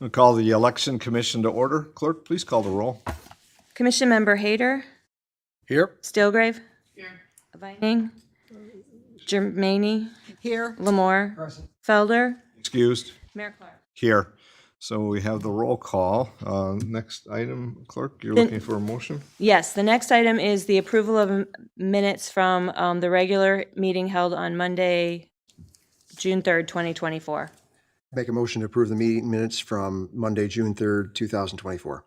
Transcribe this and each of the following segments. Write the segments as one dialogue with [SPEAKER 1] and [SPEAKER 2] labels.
[SPEAKER 1] We'll call the Election Commission to order. Clerk, please call the roll.
[SPEAKER 2] Commission Member Hayter,
[SPEAKER 3] Here.
[SPEAKER 2] Stilgrave. Here. Vining. Germaini.
[SPEAKER 4] Here.
[SPEAKER 2] Lamore. Felder.
[SPEAKER 1] Excused.
[SPEAKER 2] Mayor Clark.
[SPEAKER 1] Here. So we have the roll call. Next item, Clerk, you're
[SPEAKER 2] Then-
[SPEAKER 1] looking for a motion?
[SPEAKER 2] Yes, the next item is the approval of minutes from the regular meeting held on Monday, June 3rd, 2024.
[SPEAKER 3] Make a motion to approve the meeting minutes from Monday, June 3rd, 2024.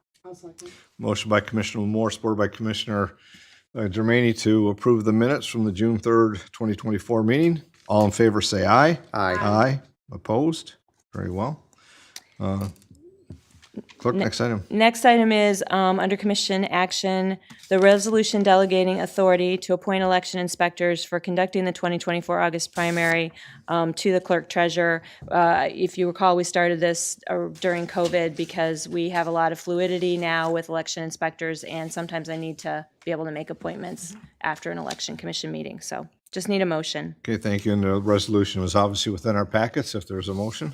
[SPEAKER 1] Motion by Commissioner Moore, supported by Commissioner Germaini to approve the minutes from the June 3rd, 2024 meeting. All in favor, say aye.
[SPEAKER 3] Aye.
[SPEAKER 1] Aye. Opposed? Very well. Clerk, next item.
[SPEAKER 2] Next item is, under Commission Action, the resolution delegating authority to appoint election inspectors for conducting the 2024 August primary to the clerk treasurer. If you recall, we started this during COVID because we have a lot of fluidity now with election inspectors, and sometimes I need to be able to make appointments after an election commission meeting. So just need a motion.
[SPEAKER 1] Okay, thank you. And the resolution was obviously within our packets. If there's a motion.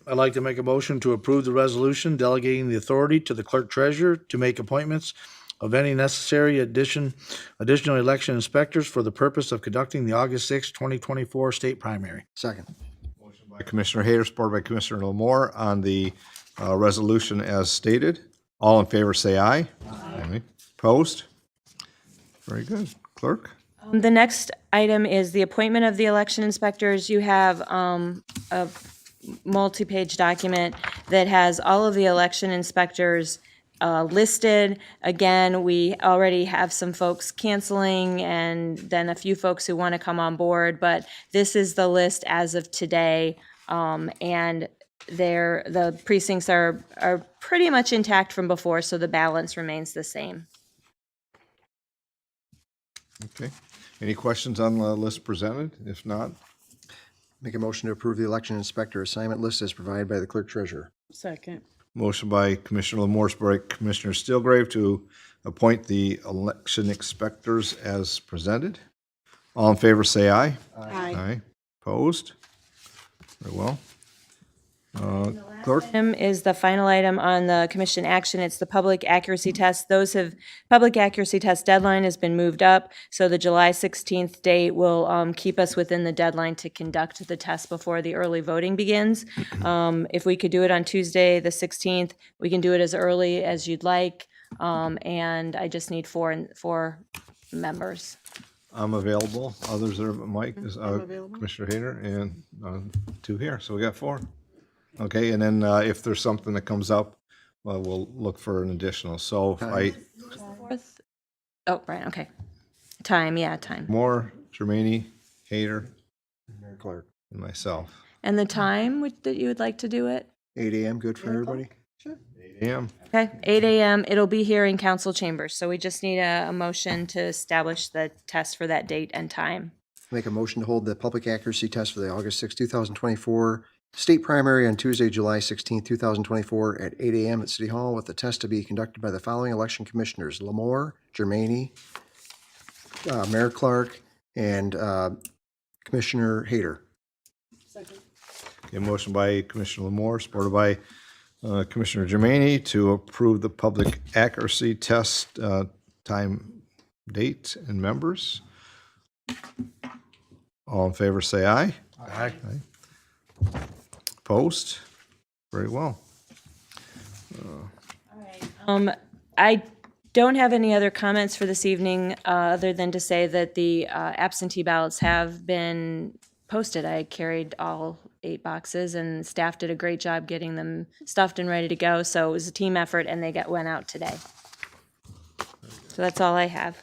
[SPEAKER 5] I'd like to make a motion to approve the resolution delegating the authority to the clerk treasurer to make appointments of any necessary additional election inspectors for the purpose of conducting the August 6, 2024 state primary.
[SPEAKER 3] Second.
[SPEAKER 1] By Commissioner Hayter, supported by Commissioner Lamore on the resolution as stated. All in favor, say aye. Aye. Opposed? Very good. Clerk?
[SPEAKER 2] The next item is the appointment of the election inspectors. You have a multi-page document that has all of the election inspectors listed. Again, we already have some folks canceling and then a few folks who want to come on board, but this is the list as of today. And the precincts are pretty much intact from before, so the balance remains the same.
[SPEAKER 1] Okay. Any questions on the list presented? If not,
[SPEAKER 3] Make a motion to approve the election inspector assignment list as provided by the clerk treasurer.
[SPEAKER 4] Second.
[SPEAKER 1] motion by Commissioner Lamore, supported by Commissioner Steelgrave to appoint the election inspectors as presented. All in favor, say aye.
[SPEAKER 4] Aye.
[SPEAKER 1] Opposed? Very well. Clerk?
[SPEAKER 2] Item is the final item on the commission action. It's the public accuracy test. Public accuracy test deadline has been moved up, so the July 16th date will keep us within the deadline to conduct the test before the early voting begins. If we could do it on Tuesday, the 16th, we can do it as early as you'd like, and I just need four members.
[SPEAKER 1] I'm available. Others are, Mike is,
[SPEAKER 4] available.
[SPEAKER 1] Commissioner Hayter, and two here, so we got four. Okay, and then if there's something that comes up, we'll look for an additional. So
[SPEAKER 2] Fourth? Oh, right, okay. Time.
[SPEAKER 1] Moore, Germaini, Hayter,
[SPEAKER 3] Mayor Clark.
[SPEAKER 1] and myself.
[SPEAKER 2] And the time that you would like to do it?
[SPEAKER 3] 8 a.m. good for everybody?
[SPEAKER 1] 8 a.m.
[SPEAKER 2] Okay, 8 a.m. It'll be here in council chambers, so we just need a motion to establish the test for that date and time.
[SPEAKER 3] Make a motion to hold the public accuracy test for the August 6, 2024 state primary on Tuesday, July 16, 2024 at 8 a.m. at City Hall, with the test to be conducted by the following election commissioners: Lamore, Germaini, Mayor Clark, and Commissioner Hayter.
[SPEAKER 1] Okay, motion by Commissioner Lamore, supported by Commissioner Germaini to approve the public accuracy test time, date, and members. All in favor, say aye.
[SPEAKER 5] Aye.
[SPEAKER 1] Opposed? Very well.
[SPEAKER 2] I don't have any other comments for this evening, other than to say that the absentee ballots have been posted. I carried all 8 boxes, and staff did a great job getting them stuffed and ready to go. So it was a team effort, and they went out today. So that's all I have.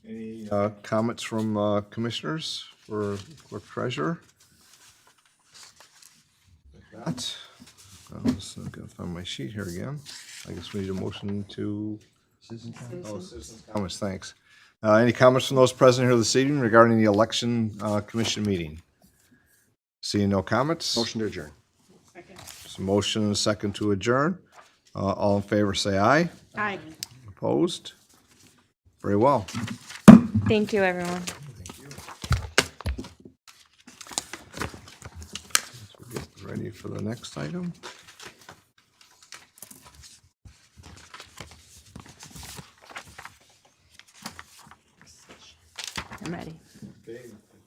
[SPEAKER 1] Any comments from commissioners for clerk treasurer? If not, I'm just going to find my sheet here again. I guess we need a motion to. Citizens comments, thanks. Any comments from those present here this evening regarding the election commission meeting? Seeing no comments?
[SPEAKER 3] Motion to adjourn.
[SPEAKER 1] There's a motion and a second to adjourn. All in favor, say aye.
[SPEAKER 4] Aye.
[SPEAKER 1] Opposed? Very well.
[SPEAKER 2] Thank you, everyone.
[SPEAKER 1] Let's get ready for the next item.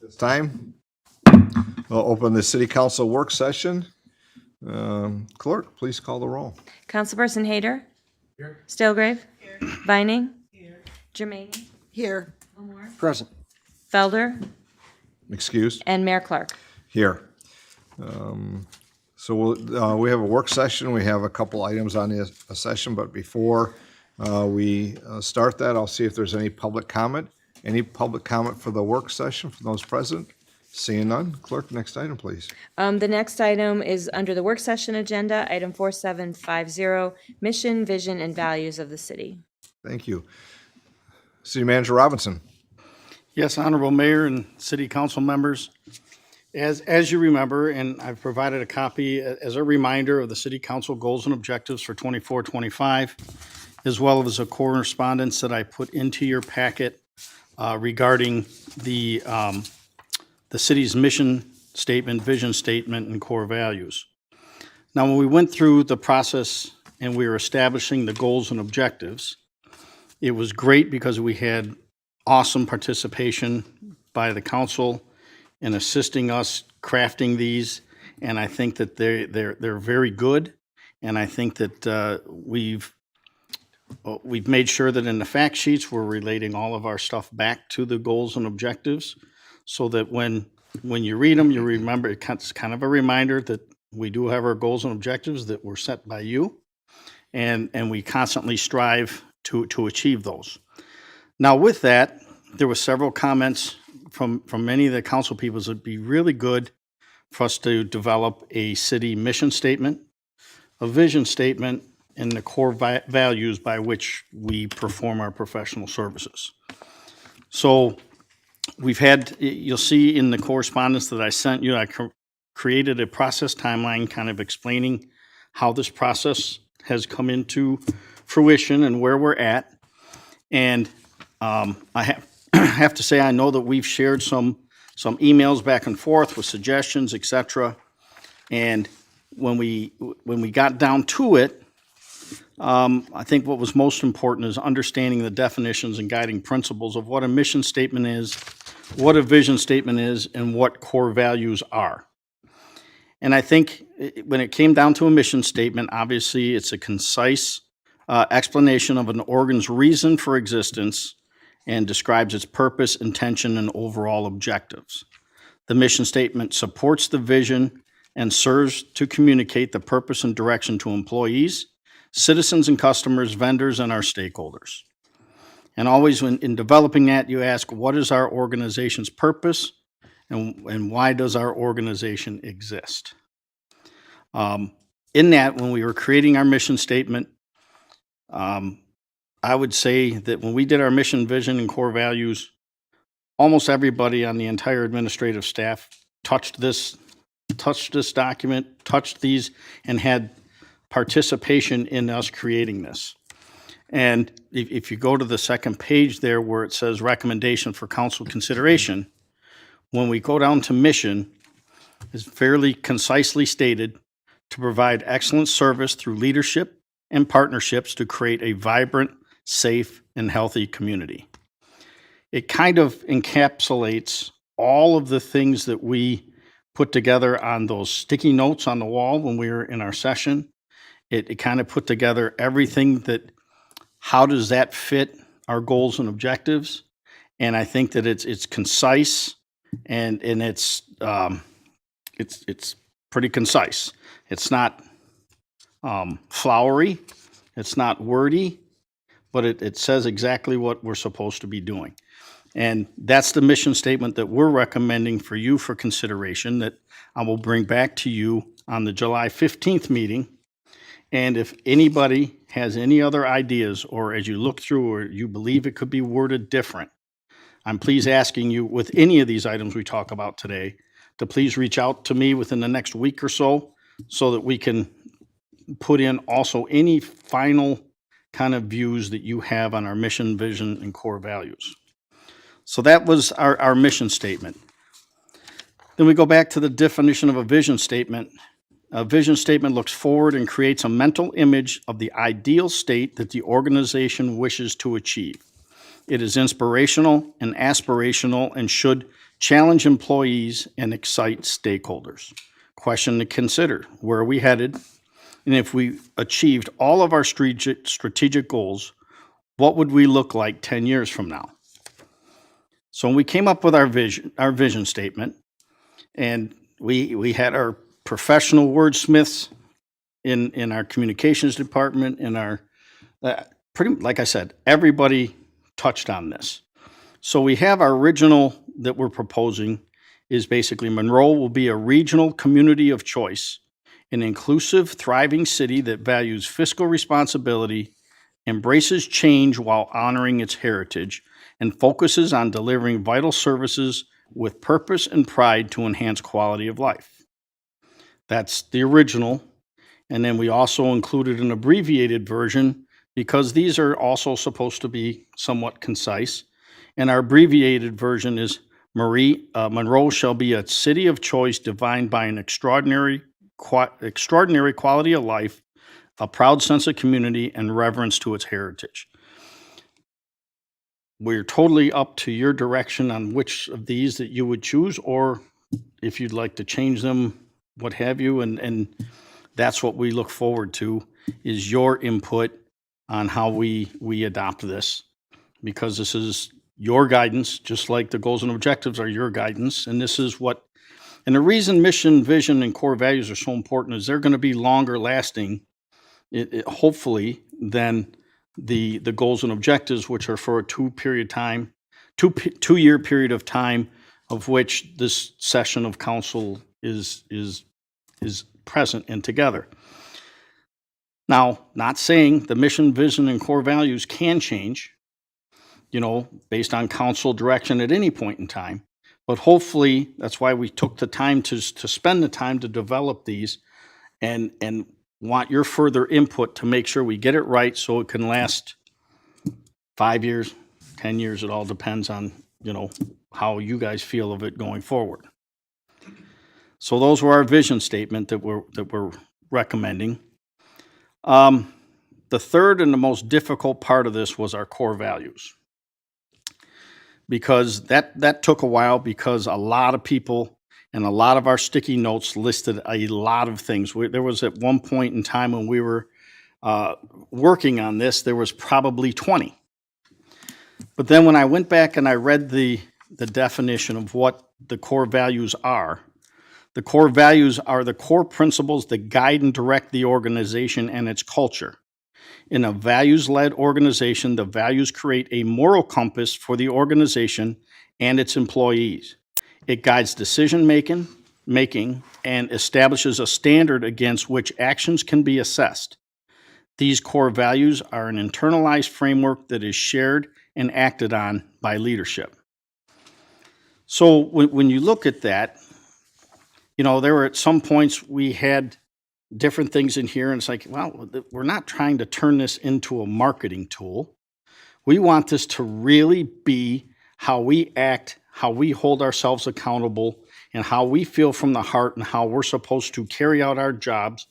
[SPEAKER 1] This time, we'll open the city council work session. Clerk, please call the roll.
[SPEAKER 2] Councilperson Hayter? Here. Stilgrave? Here. Vining? Here. Jermaine?
[SPEAKER 4] Here.
[SPEAKER 3] Present.
[SPEAKER 2] Felder?
[SPEAKER 1] Excused?
[SPEAKER 2] And Mayor Clark.
[SPEAKER 1] Here. So we have a work session. We have a couple items on the session, but before we start that, I'll see if there's any public comment. Any public comment for the work session from those present? Seeing none. Clerk, next item, please.
[SPEAKER 2] The next item is under the work session agenda, item 4750, mission, vision, and values of the city.
[SPEAKER 1] Thank you. City Manager Robinson.
[SPEAKER 6] Yes, Honorable Mayor and City Council members, as you remember, and I've provided a copy as a reminder of the City Council goals and objectives for 24-25, as well as a correspondence that I put into your packet regarding the city's mission statement, vision statement, and core values. Now, when we went through the process and we were establishing the goals and objectives, it was great because we had awesome participation by the council in assisting us crafting these, and I think that they're very good. And I think that we've made sure that in the fact sheets we're relating all of our stuff back to the goals and objectives, so that when you read them, you remember it's kind of a reminder that we do have our goals and objectives that were set by you, and we constantly strive to achieve those. Now, with that, there were several comments from many of the council people. It'd be really good for us to develop a city mission statement, a vision statement, and the core values by which we perform our professional services. So you'll see in the correspondence that I sent you, I created a process timeline kind of explaining how this process has come into fruition and where we're at. And I have to say, I know that we've shared some emails back and forth with suggestions, et cetera. And when we got down to it, I think what was most important is understanding the definitions and guiding principles of what a mission statement is, what a vision statement is, and what core values are. And I think when it came down to a mission statement, obviously it's a concise explanation of an organ's reason for existence and describes its purpose, intention, and overall objectives. The mission statement supports the vision and serves to communicate the purpose and direction to employees, citizens and customers, vendors, and our stakeholders. And always in developing that, you ask, what is our organization's purpose and why does our organization exist? In that, when we were creating our mission statement, I would say that when we did our mission, vision, and core values, almost everybody on the entire administrative staff touched this document, touched these, and had participation in us creating this. And if you go to the second page there where it says recommendation for council consideration, when we go down to mission, it's fairly concisely stated to provide excellent service through leadership and partnerships to create a vibrant, safe, and healthy community. It kind of encapsulates all of the things that we put together on those sticky notes on the wall when we were in our session. It kind of put together everything that, how does that fit our goals and objectives? And I think that it's concise and it's pretty concise. It's not flowery, it's not wordy, but it says exactly what we're supposed to be doing. And that's the mission statement that we're recommending for you for consideration that I will bring back to you on the July 15th meeting. And if anybody has any other ideas, or as you look through, or you believe it could be worded different, I'm please asking you with any of these items we talk about today to please reach out to me within the next week or so that we can put in also any final kind of views that you have on our mission, vision, and core values. So that was our mission statement. Then we go back to the definition of a vision statement. A vision statement looks forward and creates a mental image of the ideal state that the organization wishes to achieve. It is inspirational and aspirational and should challenge employees, and excite stakeholders. Question to consider, where are we headed? And if we achieved all of our strategic goals, what would we look like 10 years from now? So we came up with our vision statement, and we had our professional wordsmiths in our communications department, in our, like I said, everybody touched on this. So we have our original that we're proposing is basically Monroe will be a regional community of choice, an inclusive, thriving city that values fiscal responsibility, embraces change while honoring its heritage, and focuses on delivering vital services with purpose and pride to enhance quality of life. That's the original. And then we also included an abbreviated version because these are also supposed to be somewhat concise. And our abbreviated version is Monroe shall be a city of choice defined by an extraordinary quality of life, a proud sense of community, and reverence to its heritage. We're totally up to your direction on which of these that you would choose, or if you'd like to change them, what have you, and that's what we look forward to, is your input on how we adopt this, because this is your guidance, just like the goals and objectives are your guidance, and this is what, and the reason mission, vision, and core values are so important is they're going to be longer lasting, hopefully, than the goals and objectives, which are for a two-year period of time, of which this session of council is present and together. Now, not saying the mission, vision, and core values can change, based on council direction at any point in time, but hopefully that's why we took the time to spend the time to develop these, and want your further input to make sure we get it right so it can last 5 years, 10 years. It all depends on, how you guys feel of it going forward. So those were our vision statement that we're recommending. The third and the most difficult part of this was our core values, because that took a while, because a lot of people and a lot of our sticky notes listed a lot of things. There was at one point in time when we were working on this, there was probably 20. But then when I went back and I read the definition of what the core values are, the core values are the core principles that guide and direct the organization and its culture. In a values-led organization, the values create a moral compass for the organization and its employees. It guides decision-making and establishes a standard against which actions can be assessed. These core values are an internalized framework that is shared and acted on by leadership. So when you look at that, there were at some points we had different things in here, and it's like, well, we're not trying to turn this into a marketing tool. We want this to really be how we act, how we hold ourselves accountable, and how we feel from the heart, and how we're supposed to carry out our jobs,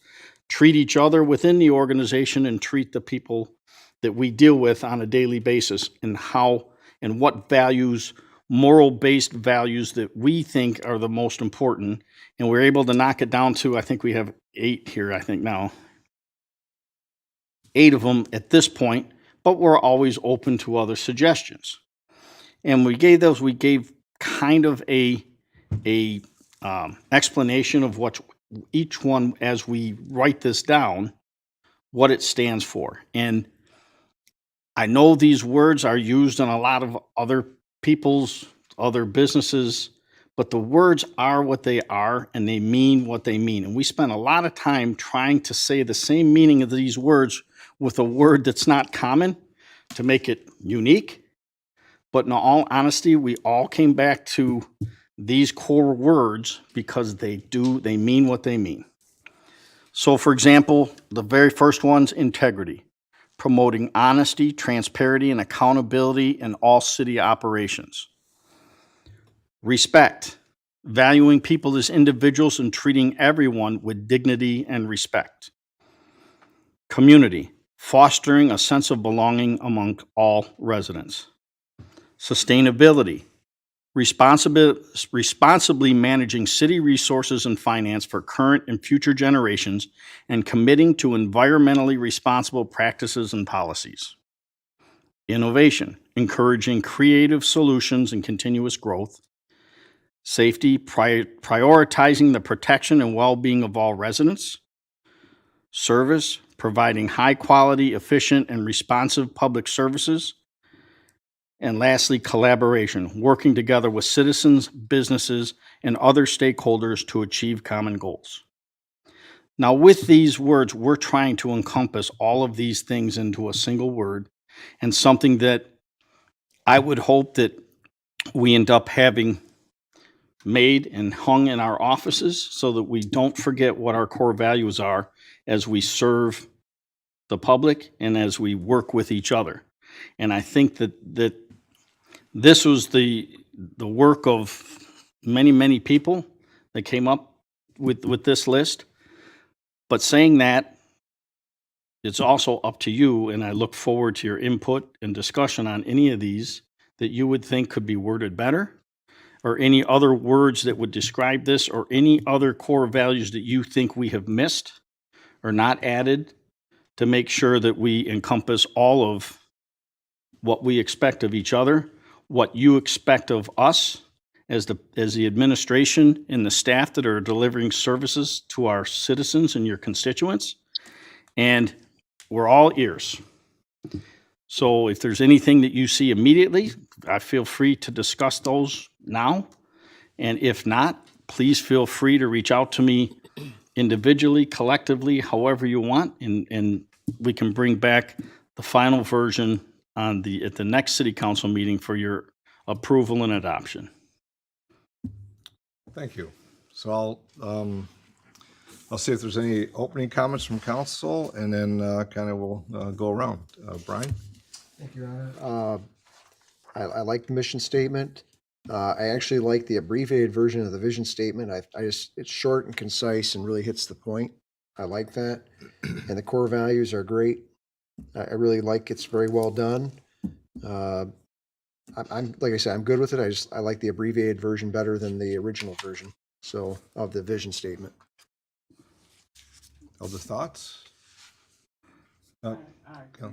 [SPEAKER 6] treat each other within the organization, and treat the people that we deal with on a daily basis, and how and what values, moral-based values that we think are the most important. And we're able to knock it down to, I think we have 8 here, now. 8 of them at this point, but we're always open to other suggestions. And we gave kind of a explanation of what each one, as we write this down, what it stands for. And I know these words are used in a lot of other businesses, but the words are what they are, and they mean what they mean. And we spent a lot of time trying to say the same meaning of these words with a word that's not common to make it unique. But in all honesty, we all came back to these core words because they mean what they mean. So, for example, the very first one's integrity, promoting honesty, transparency, and accountability in all city operations. Respect, valuing people as individuals and treating everyone with dignity and respect. Community, fostering a sense of belonging among all residents. Sustainability, responsibly managing city resources and finance for current and future generations, and committing to environmentally responsible practices and policies. Innovation, encouraging creative solutions and continuous growth. Safety, prioritizing the protection and well-being of all residents. Service, providing high-quality, efficient, and responsive public services. And lastly, collaboration, working together with citizens, businesses, and other stakeholders to achieve common goals. Now, with these words, we're trying to encompass all of these things into a single word, and something that I would hope that we end up having made and hung in our offices so that we don't forget what our core values are as we serve the public and as we work with each other. And I think that this was the work of many, many people that came up with this list. But saying that, it's also up to you, and I look forward to your input and discussion on any of these that you would think could be worded better, or any other words that would describe this, or any other core values that you think we have missed or not added to make sure that we encompass all of what we expect of each other, what you expect of us as the administration and the staff that are delivering services to our citizens and your constituents. And we're all ears. So if there's anything that you see immediately, I feel free to discuss those now. And if not, please feel free to reach out to me individually, collectively, however you want, and we can bring back the final version at the next city council meeting for your approval and adoption.
[SPEAKER 1] Thank you. So I'll see if there's any opening comments from council, and then kind of we'll go around. Brian?
[SPEAKER 3] Thank you, Your Honor. I like the mission statement. I actually like the abbreviated version of the vision statement. It's short and concise and really hits the point. I like that. And the core values are great. I really like it's very well done. I'm like I said, I'm good with it. I like the abbreviated version better than the original version. So of the vision statement.
[SPEAKER 1] Other thoughts?
[SPEAKER 4] I agree.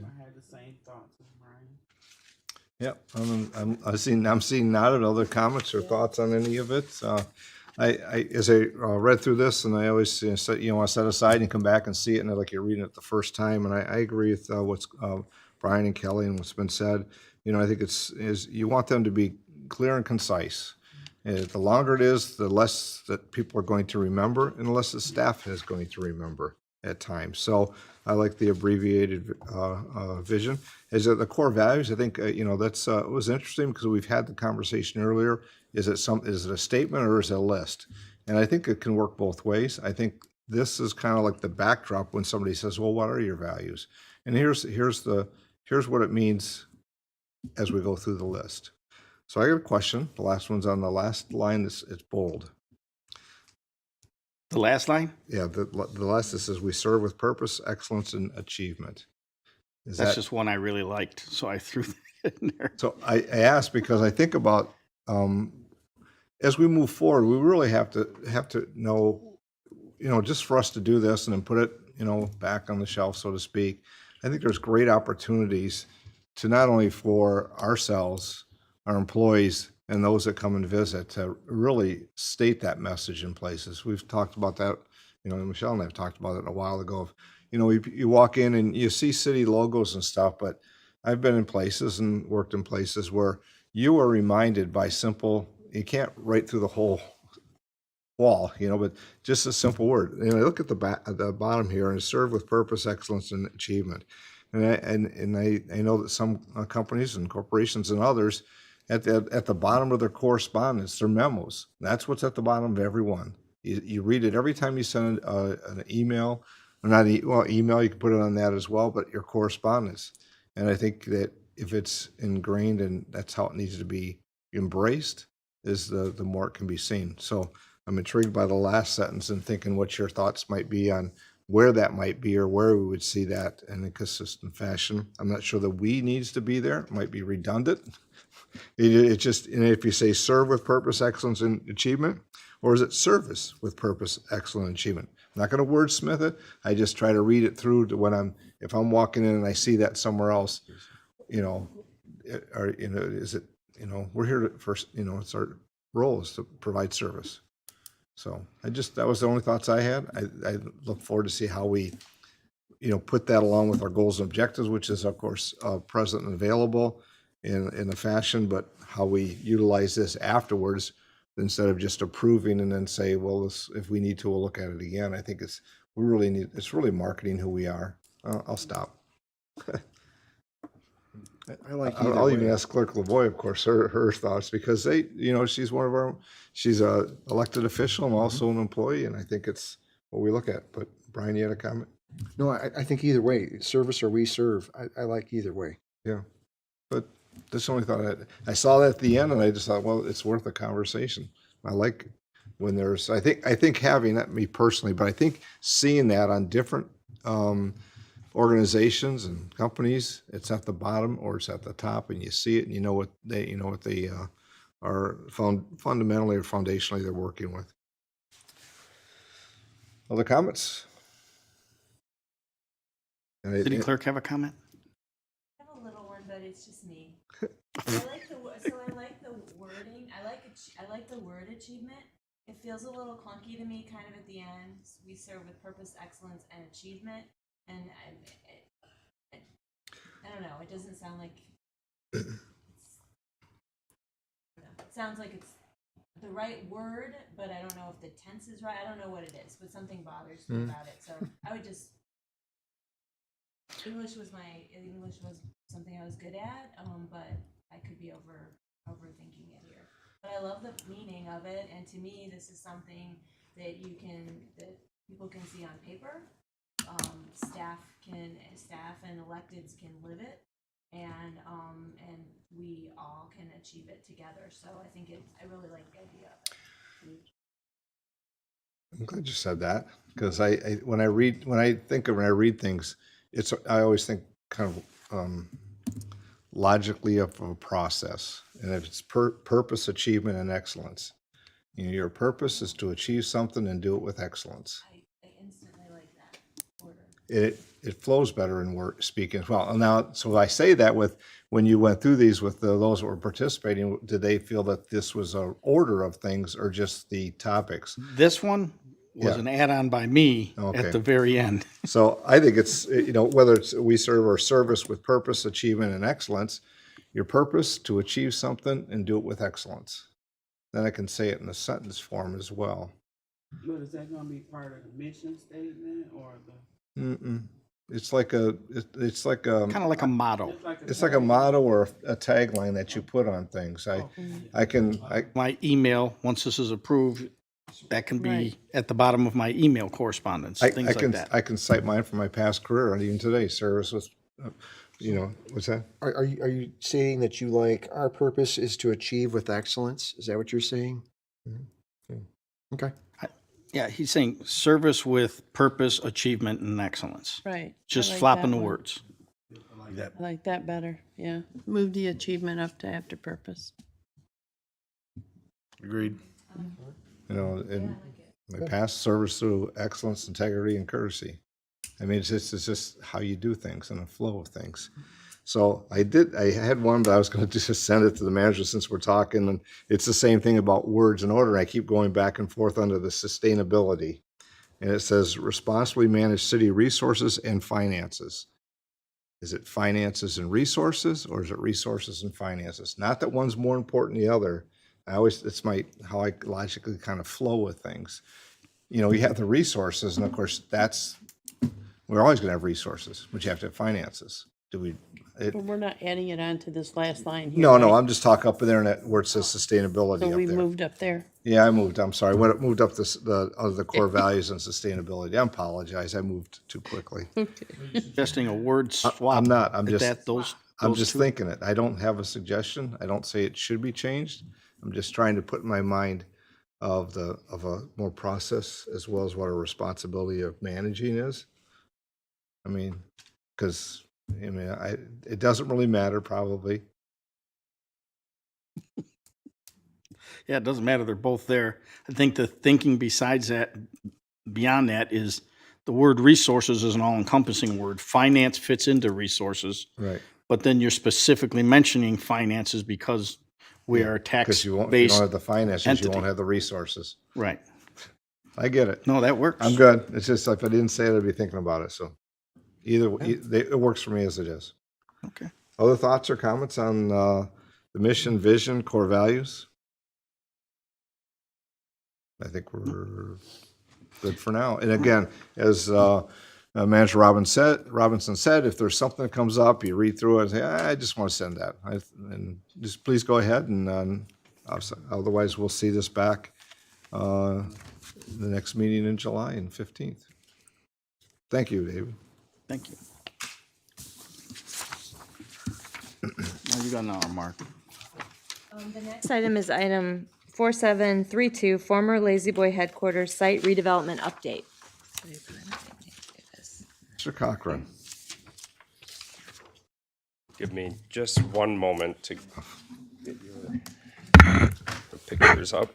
[SPEAKER 4] I had the same thoughts as Brian.
[SPEAKER 1] Yep, I'm seeing not other comments or thoughts on any of it. As I read through this, and I always set aside and come back and see it, and I like you're reading it the first time. And I agree with what's Brian and Kelly and what's been said. I think you want them to be clear and concise. The longer it is, the less that people are going to remember, and the less the staff is going to remember at times. So I like the abbreviated vision. As the core values, I think that's it was interesting because we've had the conversation earlier. Is it a statement or is it a list? And I think it can work both ways. I think this is kind of like the backdrop when somebody says, "Well, what are your values?" And here's what it means as we go through the list. So I got a question. The last one's on the last line. It's bold.
[SPEAKER 6] The last line?
[SPEAKER 1] Yeah, the last, it says, "We serve with purpose, excellence, and achievement."
[SPEAKER 6] That's just one I really liked, so I threw that in there.
[SPEAKER 1] So I asked because I think about as we move forward, we really have to know, just for us to do this and then put it, back on the shelf, so to speak. I think there's great opportunities to not only for ourselves, our employees, and those that come and visit to really state that message in places. We've talked about that, Michelle and I have talked about it a while ago. You walk in and you see city logos and stuff, but I've been in places and worked in places where you are reminded by simple, you can't write through the whole wall, but just a simple word. Look at the bottom here, and serve with purpose, excellence, and achievement. And I know that some companies and corporations and others, at the bottom of their correspondence, their memos, that's what's at the bottom of every one. You read it every time you send an email, or not email, you can put it on that as well, but your correspondence. And I think that if it's ingrained and that's how it needs to be embraced, is the more it can be seen. So I'm intrigued by the last sentence and thinking what your thoughts might be on where that might be or where we would see that in a consistent fashion. I'm not sure the "we" needs to be there. It might be redundant. It just, and if you say serve with purpose, excellence, and achievement, or is it service with purpose, excellence, and achievement? I'm not gonna wordsmith it, I just try to read it through to when if I'm walking in and I see that somewhere else, or, is it, we're here to first, it's our role is to provide service. So that was the only thoughts I had. I look forward to see how we, put that along with our goals and objectives, which is of course, present and available in a fashion, but how we utilize this afterwards instead of just approving and then say, well, if we need to, we'll look at it again. I think it's really marketing who we are. I'll stop.
[SPEAKER 3] I like either
[SPEAKER 1] I'll even
[SPEAKER 3] way.
[SPEAKER 1] ask Clerk LaVoy, of course, her thoughts, because she's a elected official and also an employee, and I think it's what we look at. But Brian, you had a comment?
[SPEAKER 3] No, I think either way, service or we serve, I like either way.
[SPEAKER 1] Yeah. But that's the only thought I saw that at the end, and I just thought, well, it's worth a conversation. I like when I think having that, me personally, but I think seeing that on different organizations and companies, it's at the bottom or it's at the top, and you see it and you know what they are fundamentally or foundationally they're working with. Other comments?
[SPEAKER 6] City clerk have a comment?
[SPEAKER 2] I have a little one, but it's just me. I like the wording. I like the word achievement. It feels a little clunky to me, kind of at the end. We serve with purpose, excellence, and achievement. And I don't know. It doesn't sound like. It sounds like it's the right word, but I don't know if the tense is right. I don't know what it is, but something bothers me about it. So I would just. English was something I was good at, but I could be overthinking it here. But I love the meaning of it, and to me, this is something that people can see on paper. Staff and electeds can live it, and we all can achieve it together. So I really like the idea of it.
[SPEAKER 1] I'm glad you said that, because when I read things, I always think kind of logically of a process, and if it's purpose, achievement, and excellence. Your purpose is to achieve something and do it with excellence.
[SPEAKER 2] I instantly like that order.
[SPEAKER 1] It flows better in speaking as well. Now, so I say that when you went through these with those that were participating, did they feel that this was an order of things or just the topics?
[SPEAKER 6] This one was
[SPEAKER 1] Yeah.
[SPEAKER 6] an add-on by me
[SPEAKER 1] Okay.
[SPEAKER 6] at the very end.
[SPEAKER 1] So I think it's, whether it's we serve or service with purpose, achievement, and excellence, your purpose to achieve something and do it with excellence. Then I can say it in a sentence form as well.
[SPEAKER 4] But is that gonna be part of the mission statement or the?
[SPEAKER 1] Mm-mm. It's like a
[SPEAKER 6] Kind of like a motto.
[SPEAKER 1] it's like a motto or a tagline that you put on things.
[SPEAKER 6] My email, once this is approved, that can be
[SPEAKER 7] Right.
[SPEAKER 6] at the bottom of my email correspondence, things like that.
[SPEAKER 1] I can cite mine from my past career and even today. Service with, what's that?
[SPEAKER 3] Are you saying that you like, our purpose is to achieve with excellence? Is that what you're saying? Okay.
[SPEAKER 6] Yeah, he's saying service with purpose, achievement, and excellence.
[SPEAKER 7] Right. I
[SPEAKER 6] Just
[SPEAKER 7] like
[SPEAKER 6] flopping
[SPEAKER 7] that
[SPEAKER 6] the
[SPEAKER 7] one.
[SPEAKER 6] words.
[SPEAKER 7] I like that better, yeah. Move the achievement up to after purpose.
[SPEAKER 5] Agreed.
[SPEAKER 1] In my past, service through excellence, integrity, and courtesy. I mean, it's just how you do things and the flow of things. So I had one, but I was going to just send it to the manager since we're talking, and it's the same thing about words and order. I keep going back and forth under the sustainability. And it says responsibly manage city resources and finances. Is it finances and resources, or is it resources and finances? Not that one's more important than the other. It's how I logically kind of flow with things. You have the resources, and of course we're always going to have resources, but you have to have finances.
[SPEAKER 7] But we're not adding it on to this last line here.
[SPEAKER 1] No,
[SPEAKER 7] right?
[SPEAKER 1] I'm just talking up there where it says sustainability
[SPEAKER 7] So
[SPEAKER 1] up
[SPEAKER 7] we
[SPEAKER 1] there.
[SPEAKER 7] moved up there.
[SPEAKER 1] Yeah, I moved, I'm sorry. When it moved up the core values and sustainability, I apologize. I moved too quickly.
[SPEAKER 6] Suggesting a word swap.
[SPEAKER 1] I'm not, I'm
[SPEAKER 6] at
[SPEAKER 1] just,
[SPEAKER 6] that, those
[SPEAKER 1] I'm just
[SPEAKER 6] two.
[SPEAKER 1] thinking it. I don't have a suggestion. I don't say it should be changed. I'm just trying to put in my mind of a more process as well as what our responsibility of managing is. I mean, because, it doesn't really matter probably.
[SPEAKER 6] Yeah, it doesn't matter. They're both there. I think the thinking besides that, beyond that, is the word resources is an all-encompassing word. Finance fits into resources,
[SPEAKER 1] Right.
[SPEAKER 6] but then you're specifically mentioning finances because we are a
[SPEAKER 1] Because you won't, if you don't
[SPEAKER 6] tax-based
[SPEAKER 1] have the finances, you won't
[SPEAKER 6] entity.
[SPEAKER 1] have the resources.
[SPEAKER 6] Right.
[SPEAKER 1] I get it.
[SPEAKER 6] No, that works.
[SPEAKER 1] I'm good. It's just if I didn't say it, I'd be thinking about it. So it works for me as it is.
[SPEAKER 6] Okay.
[SPEAKER 1] Other thoughts or comments on the mission, vision, core values? I think we're good for now. And again, as Manager Robinson said, if there's something that comes up, you read through it and say, I just want to send that. And just please go ahead and otherwise we'll see this back the next meeting in July and 15th. Thank you, David.
[SPEAKER 6] Thank you. Now you got another Mark.
[SPEAKER 2] The next item is item 4732, former Lazy Boy headquarters site redevelopment update.
[SPEAKER 1] Mr. Cochran.
[SPEAKER 8] Give me just one moment to get the pictures up.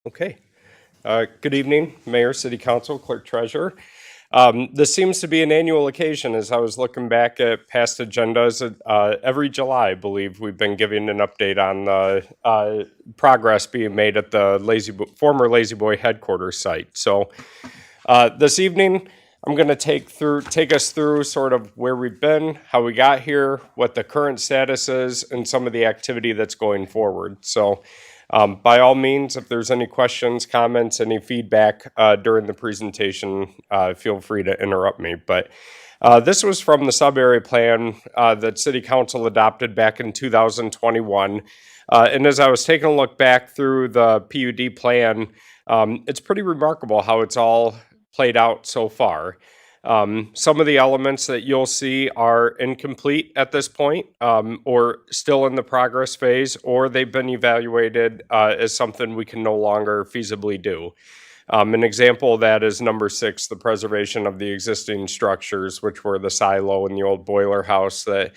[SPEAKER 8] Okay. Good evening, Mayor, City Council, Clerk Treasurer. This seems to be an annual occasion as I was looking back at past agendas. Every July, I believe, we've been giving an update on the progress being made at the former Lazy Boy headquarters site. So this evening, I'm going to take us through sort of where we've been, how we got here, what the current status is, and some of the activity that's going forward. So by all means, if there's any questions, comments, any feedback during the presentation, feel free to interrupt me. But this was from the sub-area plan that City Council adopted back in 2021. And as I was taking a look back through the PUD plan, it's pretty remarkable how it's all played out so far. Some of the elements that you'll see are incomplete at this point, or still in the progress phase, or they've been evaluated as something we can no longer feasibly do. An example of that is number 6, the preservation of the existing structures, which were the silo and the old boiler house that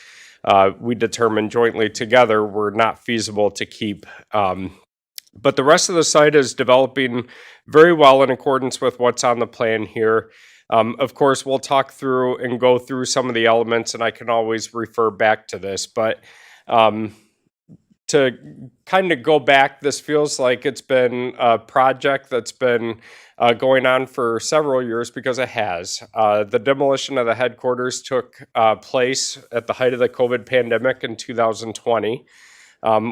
[SPEAKER 8] we determined jointly together were not feasible to keep. But the rest of the site is developing very well in accordance with what's on the plan here. Of course, we'll talk through and go through some of the elements, and I can always refer back to this. But to kind of go back, this feels like it's been a project that's been going on for several years because it has. The demolition of the headquarters took place at the height of the COVID pandemic in 2020,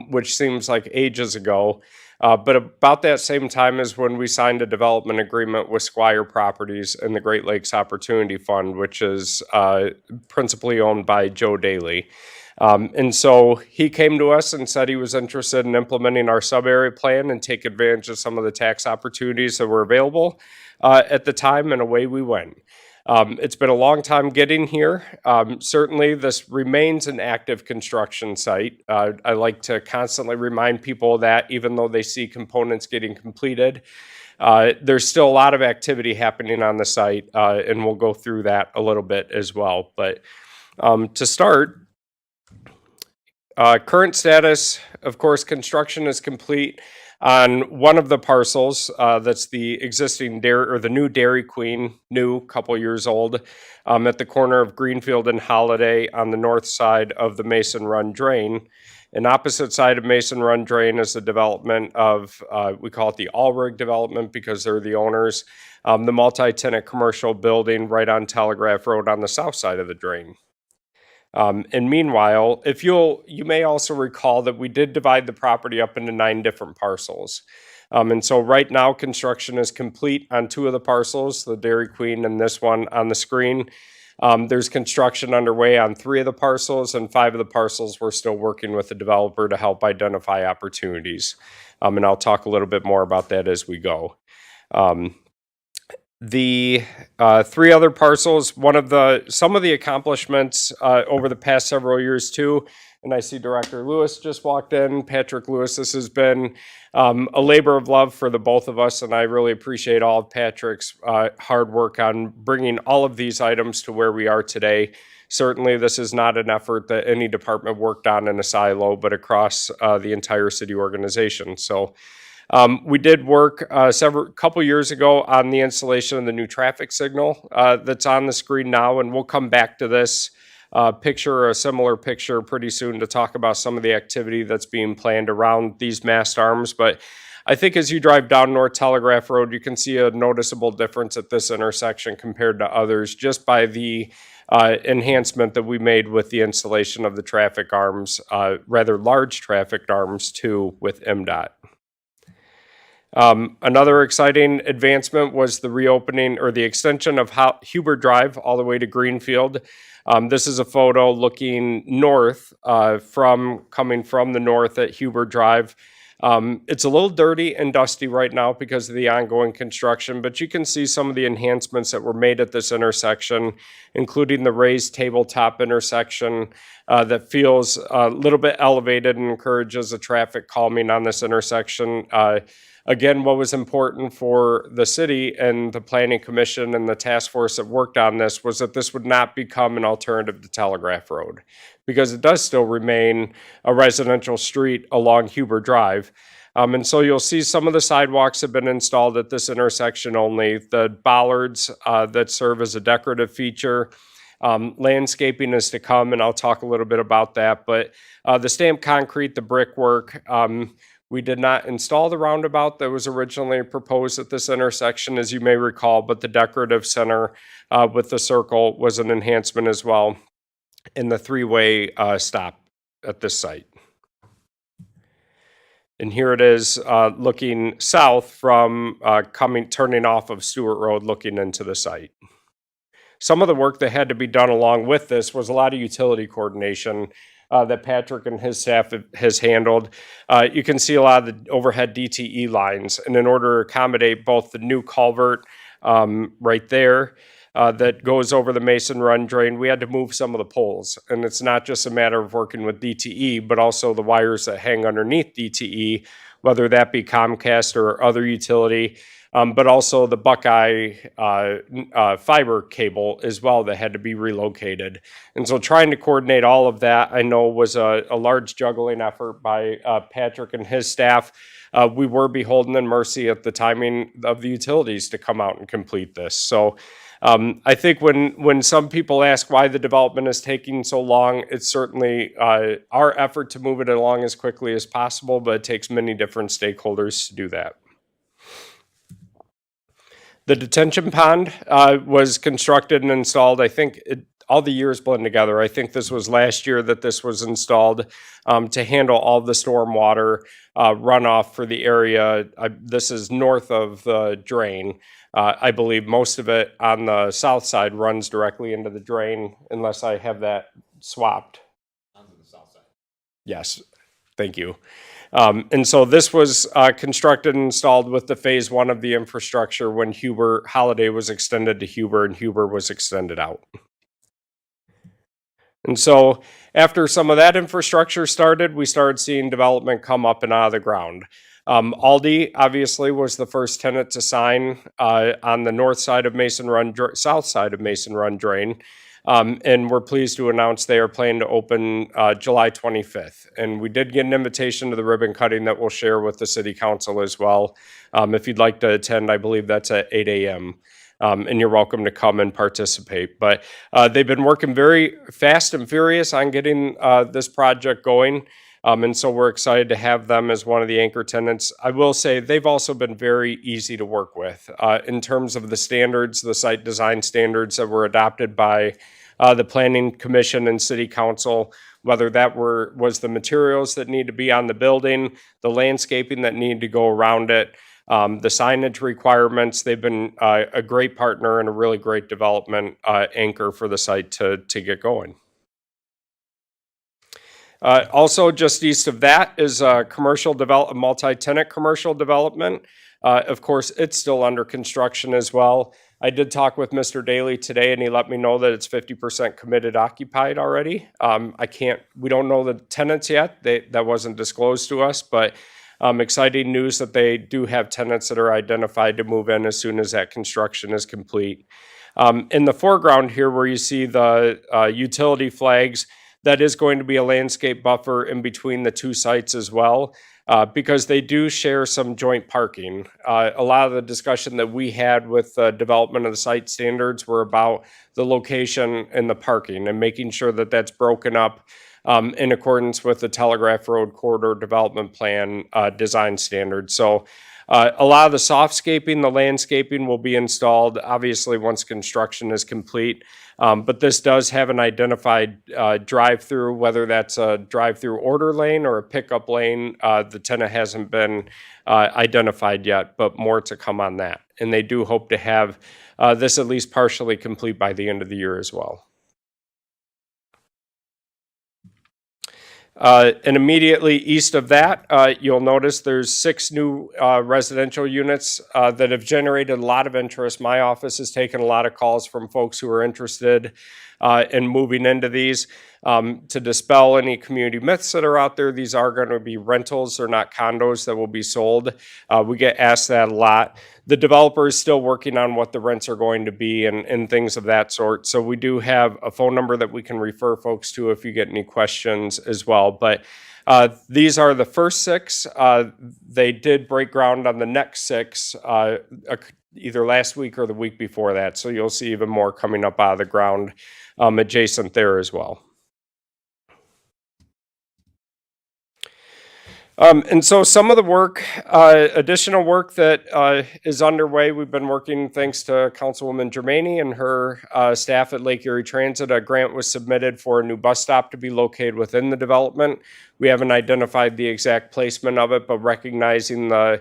[SPEAKER 8] which seems like ages ago. But about that same time is when we signed a development agreement with Squire Properties and the Great Lakes Opportunity Fund, which is principally owned by Joe Daly. And so he came to us and said he was interested in implementing our sub-area plan and take advantage of some of the tax opportunities that were available at the time, and away we went. It's been a long time getting here. Certainly, this remains an active construction site. I like to constantly remind people that even though they see components getting completed, there's still a lot of activity happening on the site, and we'll go through that a little bit as well. But to start, current status, of course, construction is complete on one of the parcels. That's the existing the new Dairy Queen, couple years old, at the corner of Greenfield and Holiday on the north side of the Mason Run Drain. And opposite side of Mason Run Drain is the development of, we call it the Allrig development because they're the owners, the multi-tenant commercial building right on Telegraph Road on the south side of the drain. And meanwhile, you may also recall that we did divide the property up into 9 different parcels. And so right now, construction is complete on 2 of the parcels, the Dairy Queen and this one on the screen. There's construction underway on 3 of the parcels, and 5 of the parcels we're still working with the developer to help identify opportunities. And I'll talk a little bit more about that as we go. The 3 other parcels, some of the accomplishments over the past several years too, and I see Director Lewis just walked in, Patrick Lewis. This has been a labor of love for the both of us, and I really appreciate all of Patrick's hard work on bringing all of these items to where we are today. Certainly, this is not an effort that any department worked on in a silo, but across the entire city organization. So we did work couple years ago on the installation of the new traffic signal that's on the screen now, and we'll come back to this picture or a similar picture pretty soon to talk about some of the activity that's being planned around these mast arms. But I think as you drive down North Telegraph Road, you can see a noticeable difference at this intersection compared to others just by the enhancement that we made with the installation of the traffic arms, rather large traffic arms too, with MDOT. Another exciting advancement was the reopening or the extension of Huber Drive all the way to Greenfield. This is a photo looking north coming from the north at Huber Drive. It's a little dirty and dusty right now because of the ongoing construction, but you can see some of the enhancements that were made at this intersection, including the raised tabletop intersection that feels a little bit elevated and encourages the traffic calming on this intersection. Again, what was important for the city and the Planning Commission and the task force that worked on this was that this would not become an alternative to Telegraph Road, because it does still remain a residential street along Huber Drive. And so you'll see some of the sidewalks have been installed at this intersection only. The bollards that serve as a decorative feature. Landscaping is to come, and I'll talk a little bit about that. But the stamped concrete, the brickwork, we did not install the roundabout that was originally proposed at this intersection, as you may recall, but the decorative center with the circle was an enhancement as well in the 3-way stop at this site. And here it is looking south from turning off of Stewart Road, looking into the site. Some of the work that had to be done along with this was a lot of utility coordination that Patrick and his staff has handled. You can see a lot of the overhead DTE lines, and in order to accommodate both the new culvert right there that goes over the Mason Run drain, we had to move some of the poles. And it's not just a matter of working with DTE, but also the wires that hang underneath DTE, whether that be Comcast or other utility. But also the Buckeye fiber cable as well that had to be relocated. And so trying to coordinate all of that, I know, was a large juggling effort by Patrick and his staff. We were beholden in mercy at the timing of the utilities to come out and complete this. So I think when some people ask why the development is taking so long, it's certainly our effort to move it along as quickly as possible, but it takes many different stakeholders to do that. The detention pond was constructed and installed. I think all the years blend together. I think this was last year that this was installed to handle all the stormwater runoff for the area. This is north of the drain. I believe most of it on the south side runs directly into the drain, unless I have that swapped. Onto the south side. Yes, thank you. And so this was constructed and installed with the phase 1 of the infrastructure when Holiday was extended to Huber and Huber was extended out. And so after some of that infrastructure started, we started seeing development come up and out of the ground. Aldi obviously was the first tenant to sign on the north side of Mason Run, south side of Mason Run drain. And we're pleased to announce they are planning to open July 25th. And we did get an invitation to the ribbon cutting that we'll share with the city council as well. If you'd like to attend, I believe that's at 8 a.m. And you're welcome to come and participate. But they've been working very fast and furious on getting this project going. And so we're excited to have them as one of the anchor tenants. I will say they've also been very easy to work with in terms of the standards, the site design standards that were adopted by the Planning Commission and City Council, whether that was the materials that need to be on the building, the landscaping that need to go around it. the signage requirements. They've been a great partner and a really great development anchor for the site to get going. Also, just east of that is a multi-tenant commercial development. Of course, it's still under construction as well. I did talk with Mr. Daly today, and he let me know that it's 50% committed occupied already. We don't know the tenants yet. That wasn't disclosed to us, but exciting news that they do have tenants that are identified to move in as soon as that construction is complete. In the foreground here, where you see the utility flags, that is going to be a landscape buffer in between the two sites as well, because they do share some joint parking. A lot of the discussion that we had with the development of the site standards were about the location and the parking and making sure that that's broken up in accordance with the Telegraph Road Corridor Development Plan design standards. So a lot of the softscaping, the landscaping will be installed, obviously, once construction is complete. But this does have an identified drive-through, whether that's a drive-through order lane or a pickup lane. The tenant hasn't been identified yet, but more to come on that. And they do hope to have this at least partially complete by the end of the year as well. And immediately east of that, you'll notice there's 6 new residential units that have generated a lot of interest. My office has taken a lot of calls from folks who are interested in moving into these. To dispel any community myths that are out there, these are going to be rentals. They're not condos that will be sold. We get asked that a lot. The developer is still working on what the rents are going to be and things of that sort. So we do have a phone number that we can refer folks to if you get any questions as well. But these are the first 6. They did break ground on the next 6 either last week or the week before that. So you'll see even more coming up out of the ground adjacent there as well. And so some of the work, additional work that is underway, we've been working thanks to Councilwoman Germaini and her staff at Lake Erie Transit. A grant was submitted for a new bus stop to be located within the development. We haven't identified the exact placement of it, but recognizing the